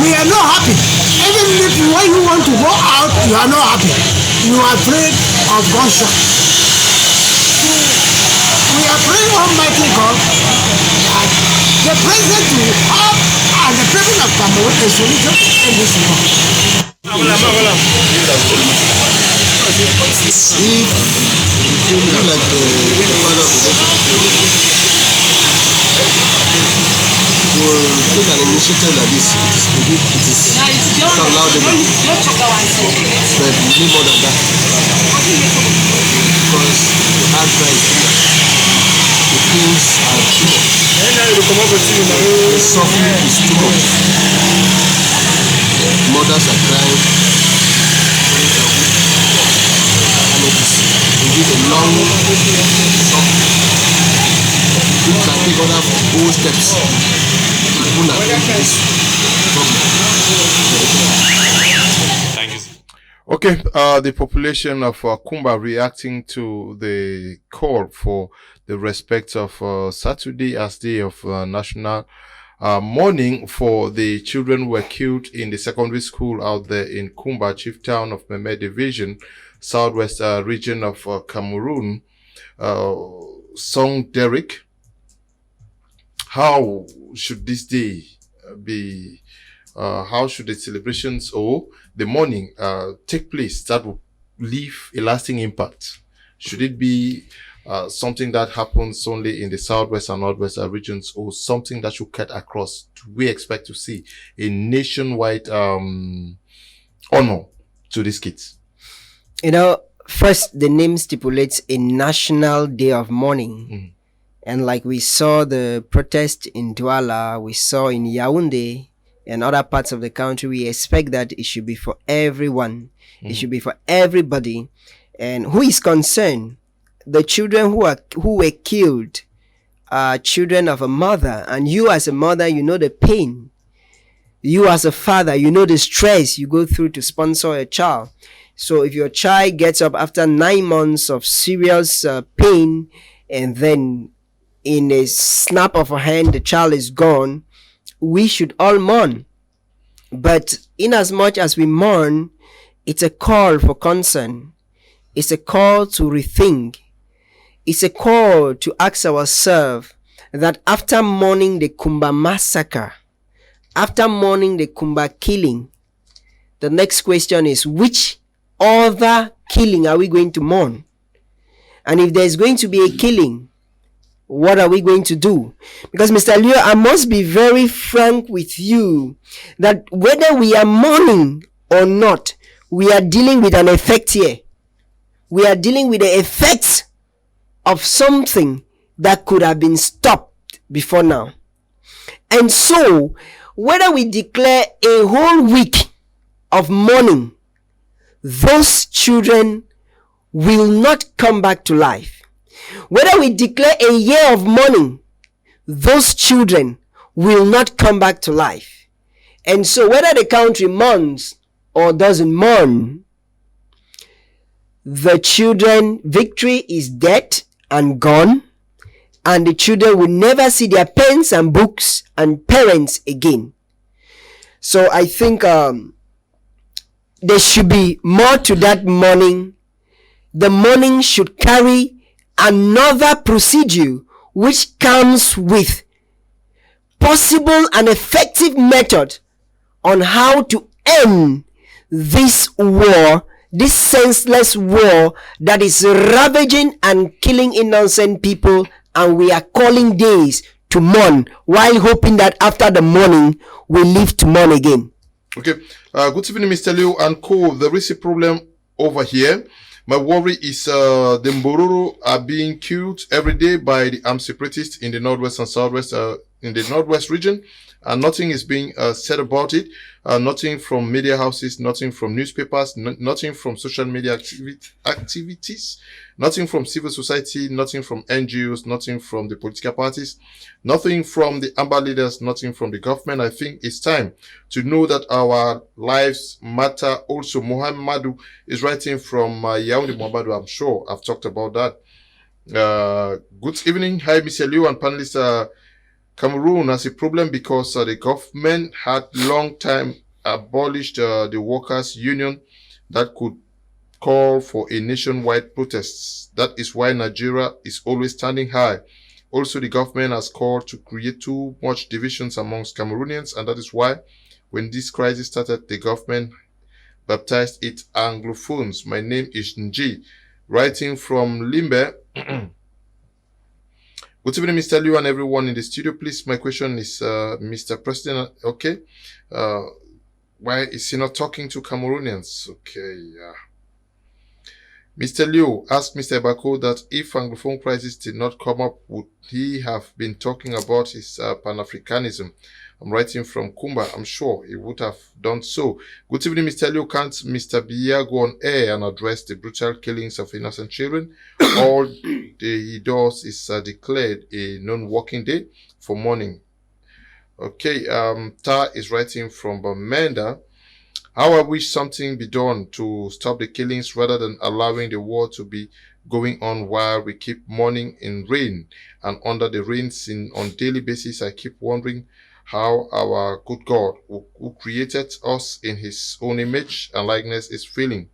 Speaker 14: We are not happy. Even if when you want to go out, you are not happy. You are afraid of gunshots. We are praying Almighty God that the president will help and the people of Cameroon a solution to end this war.
Speaker 10: If you feel like the father of the will take an initiative like this, it is not allowed anymore. But we need more than that. Because the hard cry is too much. The things are too much. The suffering is too much. Mothers are crying. Parents are weak. And it is indeed a long suffering. We can take other bold steps to pull out this problem.
Speaker 8: Thank you. Okay, the population of Kumba reacting to the call for the respect of Saturday as day of national mourning for the children who were killed in the secondary school out there in Kumba, chief town of Meme Division, southwest region of Cameroon. Song Derek, how should this day be? How should the celebrations or the mourning take place that will leave a lasting impact? Should it be something that happens only in the southwest and northwest regions, or something that should cut across? We expect to see a nationwide honor to these kids.
Speaker 5: You know, first the name stipulates a national day of mourning.
Speaker 8: Mm-hmm.
Speaker 5: And like we saw the protest in Douala, we saw in Yaoundé and other parts of the country, we expect that it should be for everyone. Mm-hmm. It should be for everybody. And who is concerned? The children who were killed are children of a mother. And you as a mother, you know the pain. You as a father, you know the stress you go through to sponsor a child. So if your child gets up after 9 months of serious pain, and then in a snap of a hand, the child is gone, we should all mourn. But in as much as we mourn, it's a call for concern. It's a call to rethink. It's a call to ask ourselves that after mourning the Kumba massacre, after mourning the Kumba killing, the next question is, which other killing are we going to mourn? And if there's going to be a killing, what are we going to do? Because Mr. Leo, I must be very frank with you that whether we are mourning or not, we are dealing with an effect here. We are dealing with the effects of something that could have been stopped before now. And so, whether we declare a whole week of mourning, those children will not come back to life. Whether we declare a year of mourning, those children will not come back to life. And so whether the country mourns or doesn't mourn, the children, victory is dead and gone, and the children will never see their pens and books and parents again. So I think there should be more to that mourning. The mourning should carry another procedure which comes with possible and effective method on how to end this war, this senseless war that is ravaging and killing innocent people, and we are calling days to mourn while hoping that after the mourning we live to mourn again.
Speaker 8: Okay, good evening, Mr. Liu and co. There is a problem over here. My worry is the Mbororo are being killed every day by the armed separatists in the northwest and southwest, in the northwest region, and nothing is being said about it. Nothing from media houses, nothing from newspapers, nothing from social media activities, nothing from civil society, nothing from NGOs, nothing from the political parties, nothing from the Amba leaders, nothing from the government. I think it's time to know that our lives matter. Also, Muhammadu is writing from Yaoundé. Muhammadu, I'm sure I've talked about that. Good evening. Hi, Mr. Liu and panelists. Cameroon has a problem because the government had long time abolished the workers' union that could call for a nationwide protest. That is why Nigeria is always standing high. Also, the government has called to create too much divisions amongst Cameroonians, and that is why when this crisis started, the government baptized it Anglophones. My name is Nji, writing from Limbe. Good evening, Mr. Liu and everyone in the studio. Please, my question is, Mr. President, okay, why is he not talking to Cameroonians? Okay, Mr. Liu asked Mr. Ebako that if Anglophone crisis did not come up, would he have been talking about his Pan-Africanism? I'm writing from Kumba. I'm sure he would have done so. Good evening, Mr. Liu. Can't Mr. Biya go on air and address the brutal killings of innocent children? All he does is declared a non-working day for mourning. Okay, Ta is writing from Bamenda. How I wish something be done to stop the killings rather than allowing the war to be going on while we keep mourning in rain and under the rains on daily basis. I keep wondering how our good God, who created us in his own image and likeness, is feeling.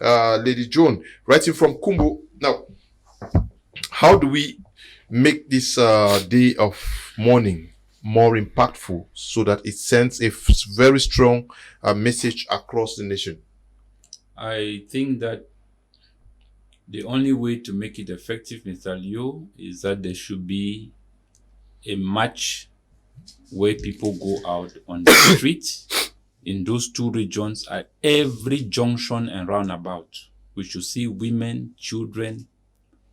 Speaker 8: Lady Joan, writing from Kumbu. Now, how do we make this day of mourning more impactful so that it sends a very strong message across the nation?
Speaker 6: I think that the only way to make it effective, Mr. Liu, is that there should be a march where people go out on the street in those two regions at every junction and roundabout. We should see women, children,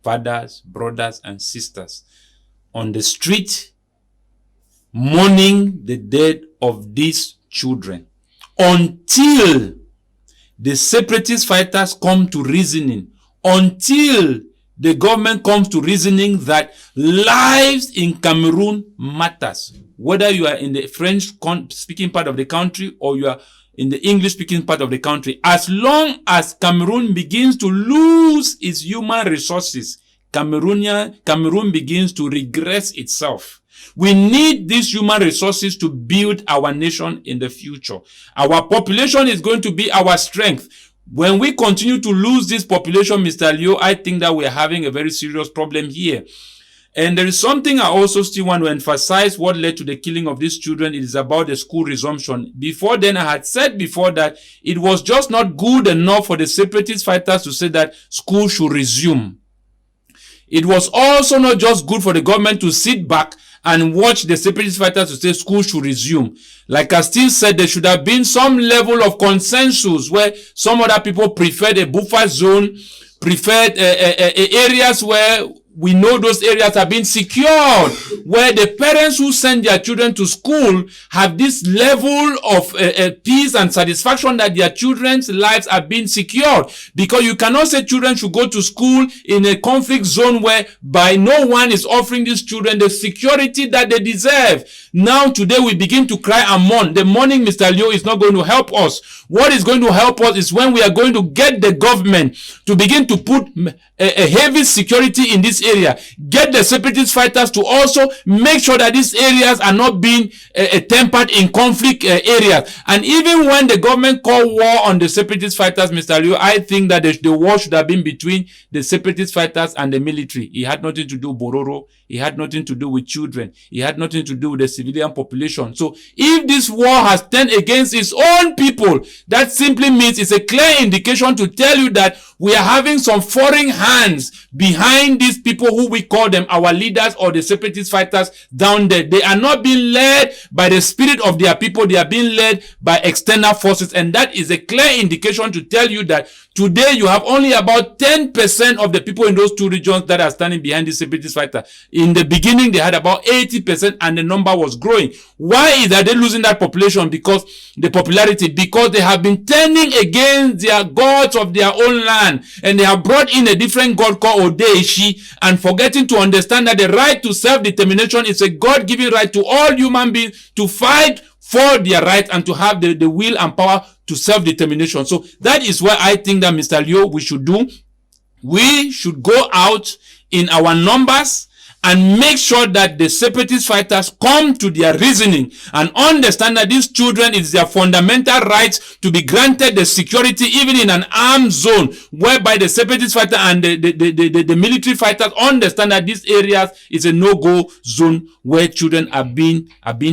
Speaker 6: fathers, brothers, and sisters on the street mourning the death of these children until the separatist fighters come to reasoning, until the government comes to reasoning that lives in Cameroon matters. Whether you are in the French-speaking part of the country or you are in the English-speaking part of the country, as long as Cameroon begins to lose its human resources, Cameroon begins to regress itself. We need these human resources to build our nation in the future. Our population is going to be our strength. When we continue to lose this population, Mr. Liu, I think that we're having a very serious problem here. And there is something I also still want to emphasize what led to the killing of these children. It is about the school resumption. Before then, I had said before that it was just not good enough for the separatist fighters to say that school should resume. It was also not just good for the government to sit back and watch the separatist fighters to say school should resume. Like I still said, there should have been some level of consensus where some other people preferred a buffer zone, preferred areas where we know those areas have been secured, where the parents who send their children to school have this level of peace and satisfaction that their children's lives are being secured. Because you cannot say children should go to school in a conflict zone where by no one is offering these children the security that they deserve. Now today we begin to cry and mourn. The mourning, Mr. Liu, is not going to help us. What is going to help us is when we are going to get the government to begin to put a heavy security in these area. Get the separatist fighters to also make sure that these areas are not being tempered in conflict areas. And even when the government called war on the separatist fighters, Mr. Leo, I think that the war should have been between the separatist fighters and the military. It had nothing to do with Bororo. It had nothing to do with children. It had nothing to do with the civilian population. So if this war has turned against its own people, that simply means it's a clear indication to tell you that we are having some foreign hands behind these people who we call them our leaders or the separatist fighters down there. They are not being led by the spirit of their people. They are being led by external forces. And that is a clear indication to tell you that today you have only about 10% of the people in those two regions that are standing behind the separatist fighter. In the beginning, they had about 80% and the number was growing. Why is that they losing that population? Because the popularity, because they have been turning against their gods of their own land. And they have brought in a different god called Odeishi and forgetting to understand that the right to self-determination is a God-given right to all human beings to fight for their right and to have the will and power to self-determination. So that is what I think that Mr. Leo, we should do. We should go out in our numbers and make sure that the separatist fighters come to their reasoning and understand that these children, is their fundamental rights to be granted the security even in an armed zone, whereby the separatist fighter and the military fighters understand that these areas is a no-go zone where children are being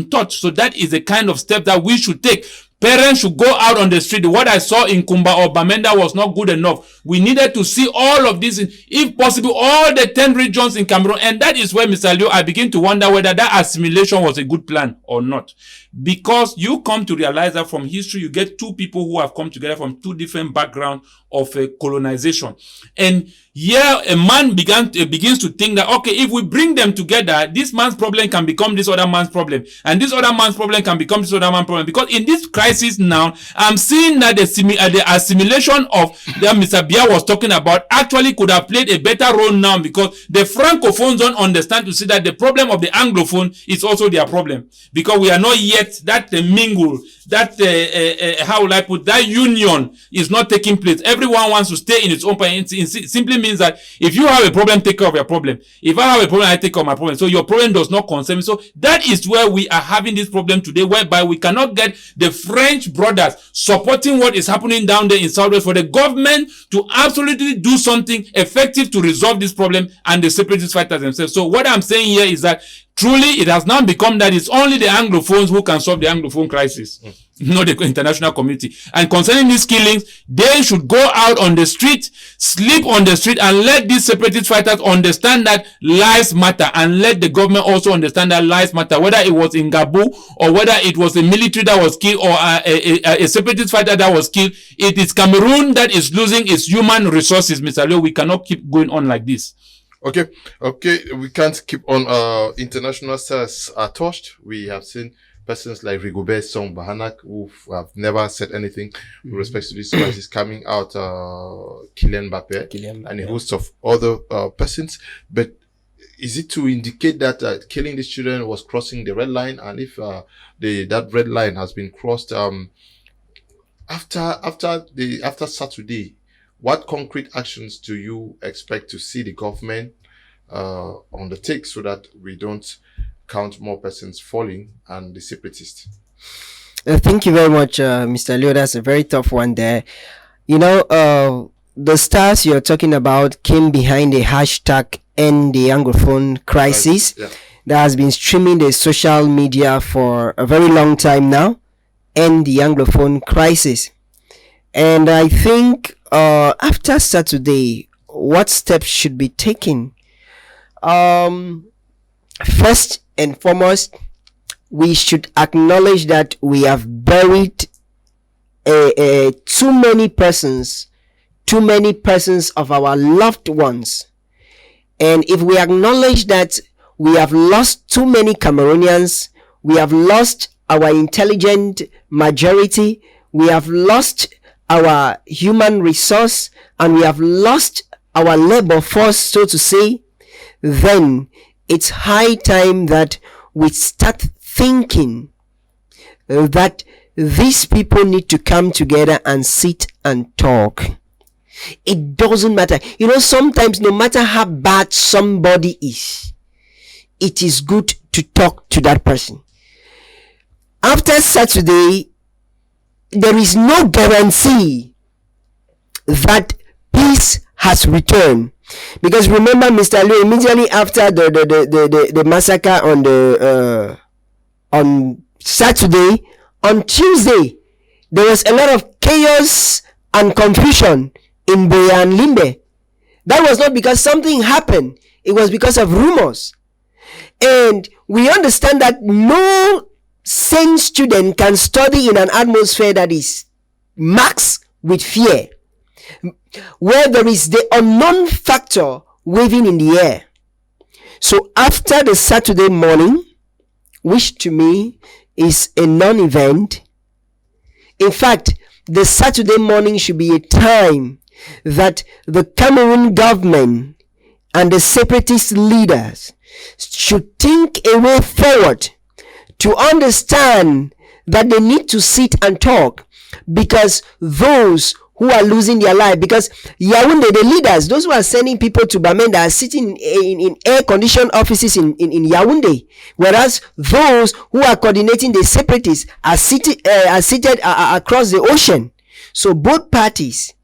Speaker 6: taught. So that is the kind of step that we should take. Parents should go out on the street. What I saw in Kumba or Bamenda was not good enough. We needed to see all of this, if possible, all the 10 regions in Cameroon. And that is where, Mr. Leo, I begin to wonder whether that assimilation was a good plan or not. Because you come to realize that from history, you get two people who have come together from two different backgrounds of colonization. And here, a man begins to think that, okay, if we bring them together, this man's problem can become this other man's problem. And this other man's problem can become this other man's problem. Because in this crisis now, I'm seeing that the assimilation of that Mr. Biya was talking about actually could have played a better role now, because the Francophones don't understand to see that the problem of the Anglophone is also their problem. Because we are not yet that mingle, that how will I put, that union is not taking place. Everyone wants to stay in its own point. It simply means that if you have a problem, take care of your problem. If I have a problem, I take care of my problem. So your problem does not concern me. So that is where we are having this problem today, whereby we cannot get the French brothers supporting what is happening down there in Southwest for the government to absolutely do something effective to resolve this problem and the separatist fighters themselves. So what I'm saying here is that truly, it has now become that it's only the Anglophones who can solve the Anglophone crisis, not the international community. And concerning these killings, they should go out on the street, sleep on the street, and let these separatist fighters understand that lives matter, and let the government also understand that lives matter, whether it was in Gabu or whether it was a military that was killed or a separatist fighter that was killed. It is Cameroon that is losing its human resources, Mr. Leo. We cannot keep going on like this.
Speaker 8: Okay, we can't keep on. International stars are touched. We have seen persons like Rigobert Song Bahanak who have never said anything with respect to this crisis coming out, Kylian Mbappe, and a host of other persons. But is it to indicate that killing these children was crossing the red line? And if that red line has been crossed after Saturday, what concrete actions do you expect to see the government undertake so that we don't count more persons falling and the separatists?
Speaker 5: Thank you very much, Mr. Leo. That's a very tough one there. You know, the stars you're talking about came behind the hashtag End the Anglophone Crisis that has been streaming the social media for a very long time now. End the Anglophone Crisis. And I think after Saturday, what steps should be taken? First and foremost, we should acknowledge that we have buried too many persons of our loved ones. And if we acknowledge that we have lost too many Cameroonians, we have lost our intelligent majority, we have lost our human resource, and we have lost our labor force, so to say, then it's high time that we start thinking that these people need to come together and sit and talk. It doesn't matter. Sometimes no matter how bad somebody is, it is good to talk to that person. After Saturday, there is no guarantee that peace has returned. Because remember, Mr. Liu, immediately after the massacre on Saturday, on Tuesday, there was a lot of chaos and confusion in Buea and Limbe. That was not because something happened. It was because of rumors. And we understand that no sane student can study in an atmosphere that is marked with fear, where there is the unknown factor waving in the air. So after the Saturday morning, which to me is a non-event, in fact, the Saturday morning should be a time that the Cameroon government and the separatist leaders should think a way forward to understand that they need to sit and talk, because those who are losing their life, because Yaoundé, the leaders, those who are sending people to Bamenda, are sitting in air-conditioned offices in Yaoundé, whereas those who are coordinating the separatists are seated across the ocean. So both parties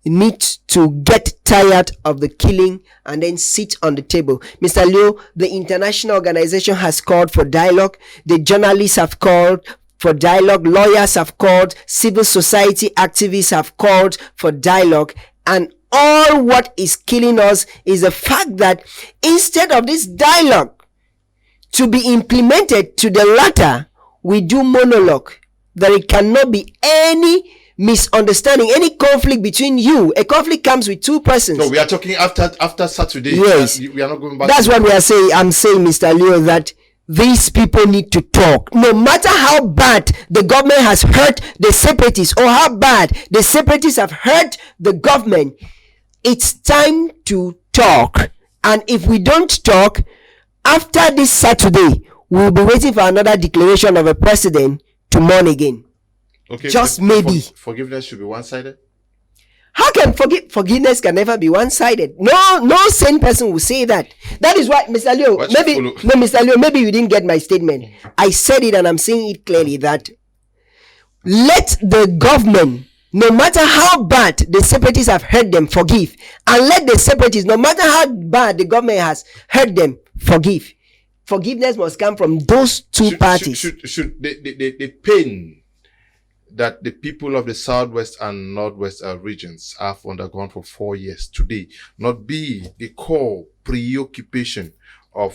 Speaker 5: need to get tired of the killing and then sit on the table. Mr. Liu, the international organization has called for dialogue. The journalists have called for dialogue. Lawyers have called. Civil society activists have called for dialogue. And all what is killing us is the fact that instead of this dialogue to be implemented to the latter, we do monologue. That it cannot be any misunderstanding, any conflict between you. A conflict comes with two persons.
Speaker 8: No, we are talking after Saturday.
Speaker 5: Yes.
Speaker 8: We are not going back.
Speaker 5: That's what we are saying. I'm saying, Mr. Leo, that these people need to talk. No matter how bad the government has hurt the separatists, or how bad the separatists have hurt the government, it's time to talk. And if we don't talk, after this Saturday, we'll be waiting for another declaration of a president to mourn again.
Speaker 8: Okay,
Speaker 5: just maybe.
Speaker 8: Forgiveness should be one-sided?
Speaker 5: How can forgiveness can never be one-sided? No sane person will say that. That is why, Mr. Leo, maybe you didn't get my statement. I said it and I'm saying it clearly, that let the government, no matter how bad the separatists have hurt them, forgive. And let the separatists, no matter how bad the government has hurt them, forgive. Forgiveness must come from those two parties.
Speaker 8: Should the pain that the people of the Southwest and Northwest regions have undergone for 4 years today not be the core preoccupation of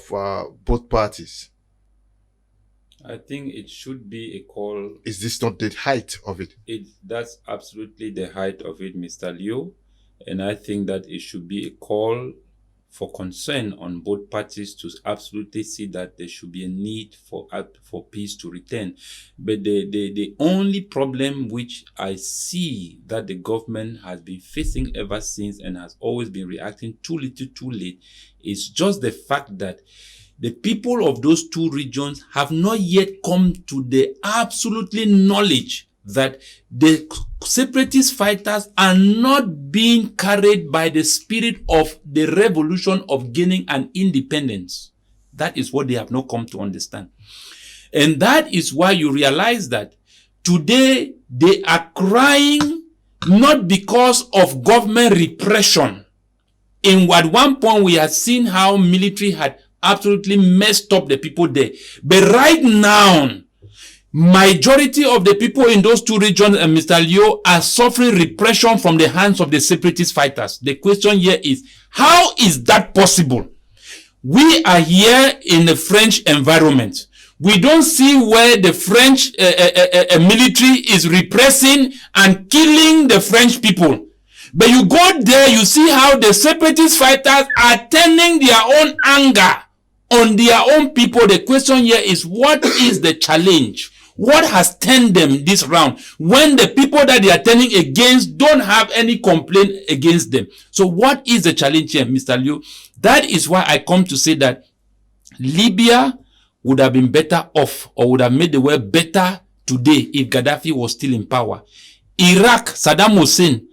Speaker 8: both parties?
Speaker 6: I think it should be a call.
Speaker 8: Is this not the height of it?
Speaker 6: That's absolutely the height of it, Mr. Liu. And I think that it should be a call for concern on both parties to absolutely see that there should be a need for peace to return. But the only problem which I see that the government has been facing ever since and has always been reacting too little too late is just the fact that the people of those two regions have not yet come to the absolutely knowledge that the separatist fighters are not being carried by the spirit of the revolution of gaining an independence. That is what they have not come to understand. And that is why you realize that today they are crying not because of government repression. At one point we had seen how military had absolutely messed up the people there. But right now, majority of the people in those two regions, and Mr. Leo, are suffering repression from the hands of the separatist fighters. The question here is, how is that possible? We are here in a French environment. We don't see where the French military is repressing and killing the French people. But you go there, you see how the separatist fighters are turning their own anger on their own people. The question here is, what is the challenge? What has turned them this round when the people that they are turning against don't have any complaint against them? So what is the challenge here, Mr. Liu? That is why I come to say that Libya would have been better off, or would have made the world better today if Gaddafi was still in power. Iraq, Saddam Hussein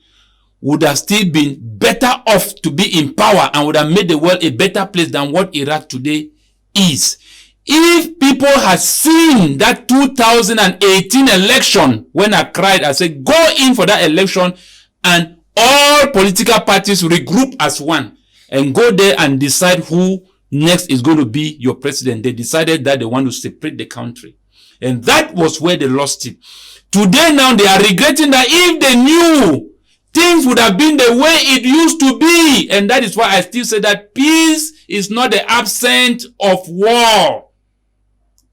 Speaker 6: would have still been better off to be in power and would have made the world a better place than what Iraq today is. If people had seen that 2018 election, when I cried, I said, go in for that election and all political parties regroup as one and go there and decide who next is going to be your president. They decided that they want to separate the country. And that was where they lost it. Today now they are regretting that if they knew, things would have been the way it used to be. And that is why I still say that peace is not the absence of war.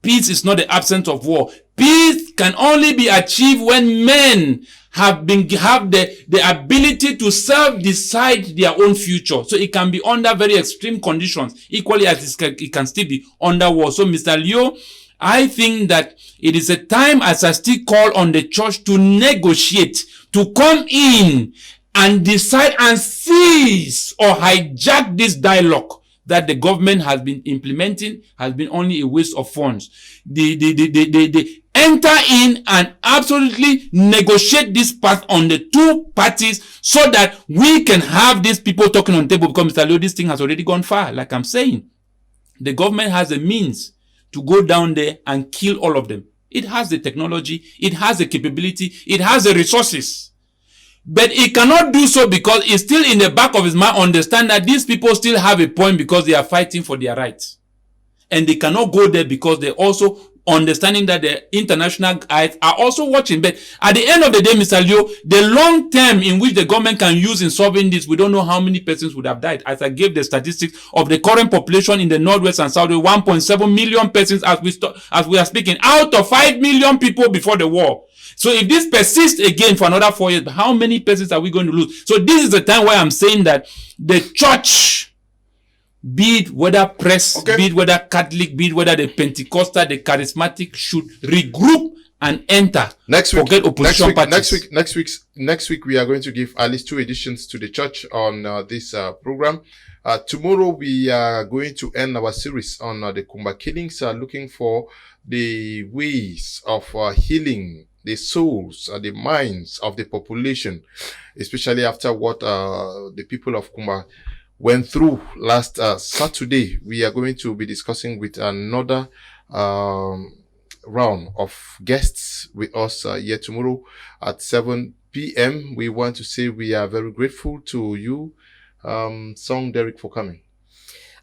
Speaker 6: Peace is not the absence of war. Peace can only be achieved when men have the ability to self-decide their own future. So it can be under very extreme conditions, equally as it can still be under war. So Mr. Leo, I think that it is a time, as I still call on the church, to negotiate, to come in and decide and seize or hijack this dialogue that the government has been implementing has been only a waste of funds. They enter in and absolutely negotiate this path on the two parties so that we can have these people talking on the table, because Mr. Leo, this thing has already gone far. Like I'm saying, the government has the means to go down there and kill all of them. It has the technology, it has the capability, it has the resources. But it cannot do so because it's still in the back of his mind understand that these people still have a point because they are fighting for their rights. And they cannot go there because they also understanding that the international eyes are also watching. But at the end of the day, Mr. Leo, the long term in which the government can use in solving this, we don't know how many persons would have died. As I gave the statistics of the current population in the Northwest and South, 1.7 million persons as we are speaking, out of 5 million people before the war. So if this persists again for another 4 years, how many persons are we going to lose? So this is the time where I'm saying that the church, be it whether press, be it whether Catholic, be it whether the Pentecostal, the charismatic, should regroup and enter.
Speaker 8: Next week,
Speaker 6: forget opposition parties.
Speaker 8: Next week, we are going to give at least 2 editions to the church on this program. Tomorrow, we are going to end our series on the Kumba killings, looking for the ways of healing the souls and the minds of the population, especially after what the people of Kumba went through last Saturday. We are going to be discussing with another round of guests with us here tomorrow at 7 p.m. We want to say we are very grateful to you, Song Derek, for coming.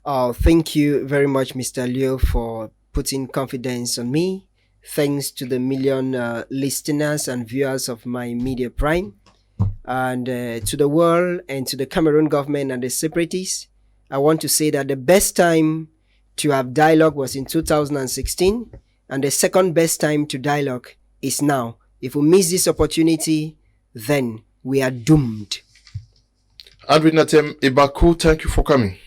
Speaker 5: Thank you very much, Mr. Leo, for putting confidence on me. Thanks to the million listeners and viewers of my Media Prime, and to the world and to the Cameroon government and the separatists. I want to say that the best time to have dialogue was in 2016, and the second best time to dialogue is now. If we miss this opportunity, then we are doomed.
Speaker 8: Andrew Natem Ibaku, thank you for coming.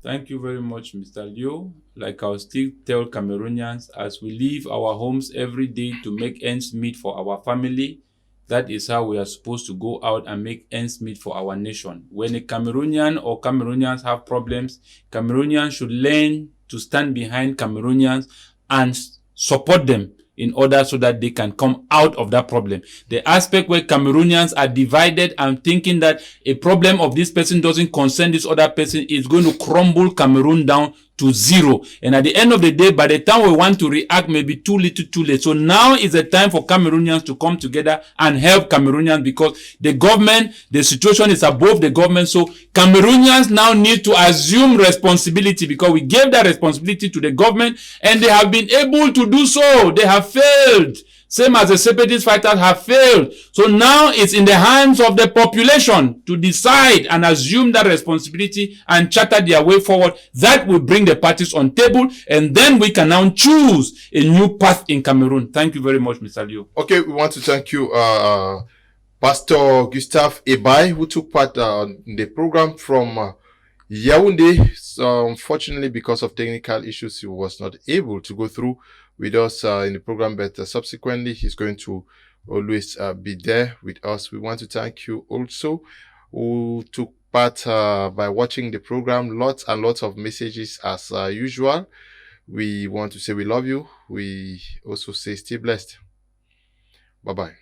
Speaker 6: Thank you very much, Mr. Leo. Like I'll still tell Cameroonians, as we leave our homes every day to make ends meet for our family, that is how we are supposed to go out and make ends meet for our nation. When a Cameroonian or Cameroonians have problems, Cameroonians should learn to stand behind Cameroonians and support them in order so that they can come out of that problem. The aspect where Cameroonians are divided and thinking that a problem of this person doesn't concern this other person is going to crumble Cameroon down to zero. And at the end of the day, by the time we want to react, maybe too little, too late. So now is the time for Cameroonians to come together and help Cameroonians, because the government, the situation is above the government. So Cameroonians now need to assume responsibility, because we gave that responsibility to the government and they have been able to do so. They have failed. Same as the separatist fighters have failed. So now it's in the hands of the population to decide and assume that responsibility and charter their way forward. That will bring the parties on table, and then we can now choose a new path in Cameroon. Thank you very much, Mr. Leo.
Speaker 8: Okay, we want to thank you, Pastor Gustave Ebai, who took part in the program from Yaoundé. So unfortunately, because of technical issues, he was not able to go through with us in the program, but subsequently he's going to always be there with us. We want to thank you also who took part by watching the program. Lots and lots of messages as usual. We want to say we love you. We also say stay blessed. Bye-bye.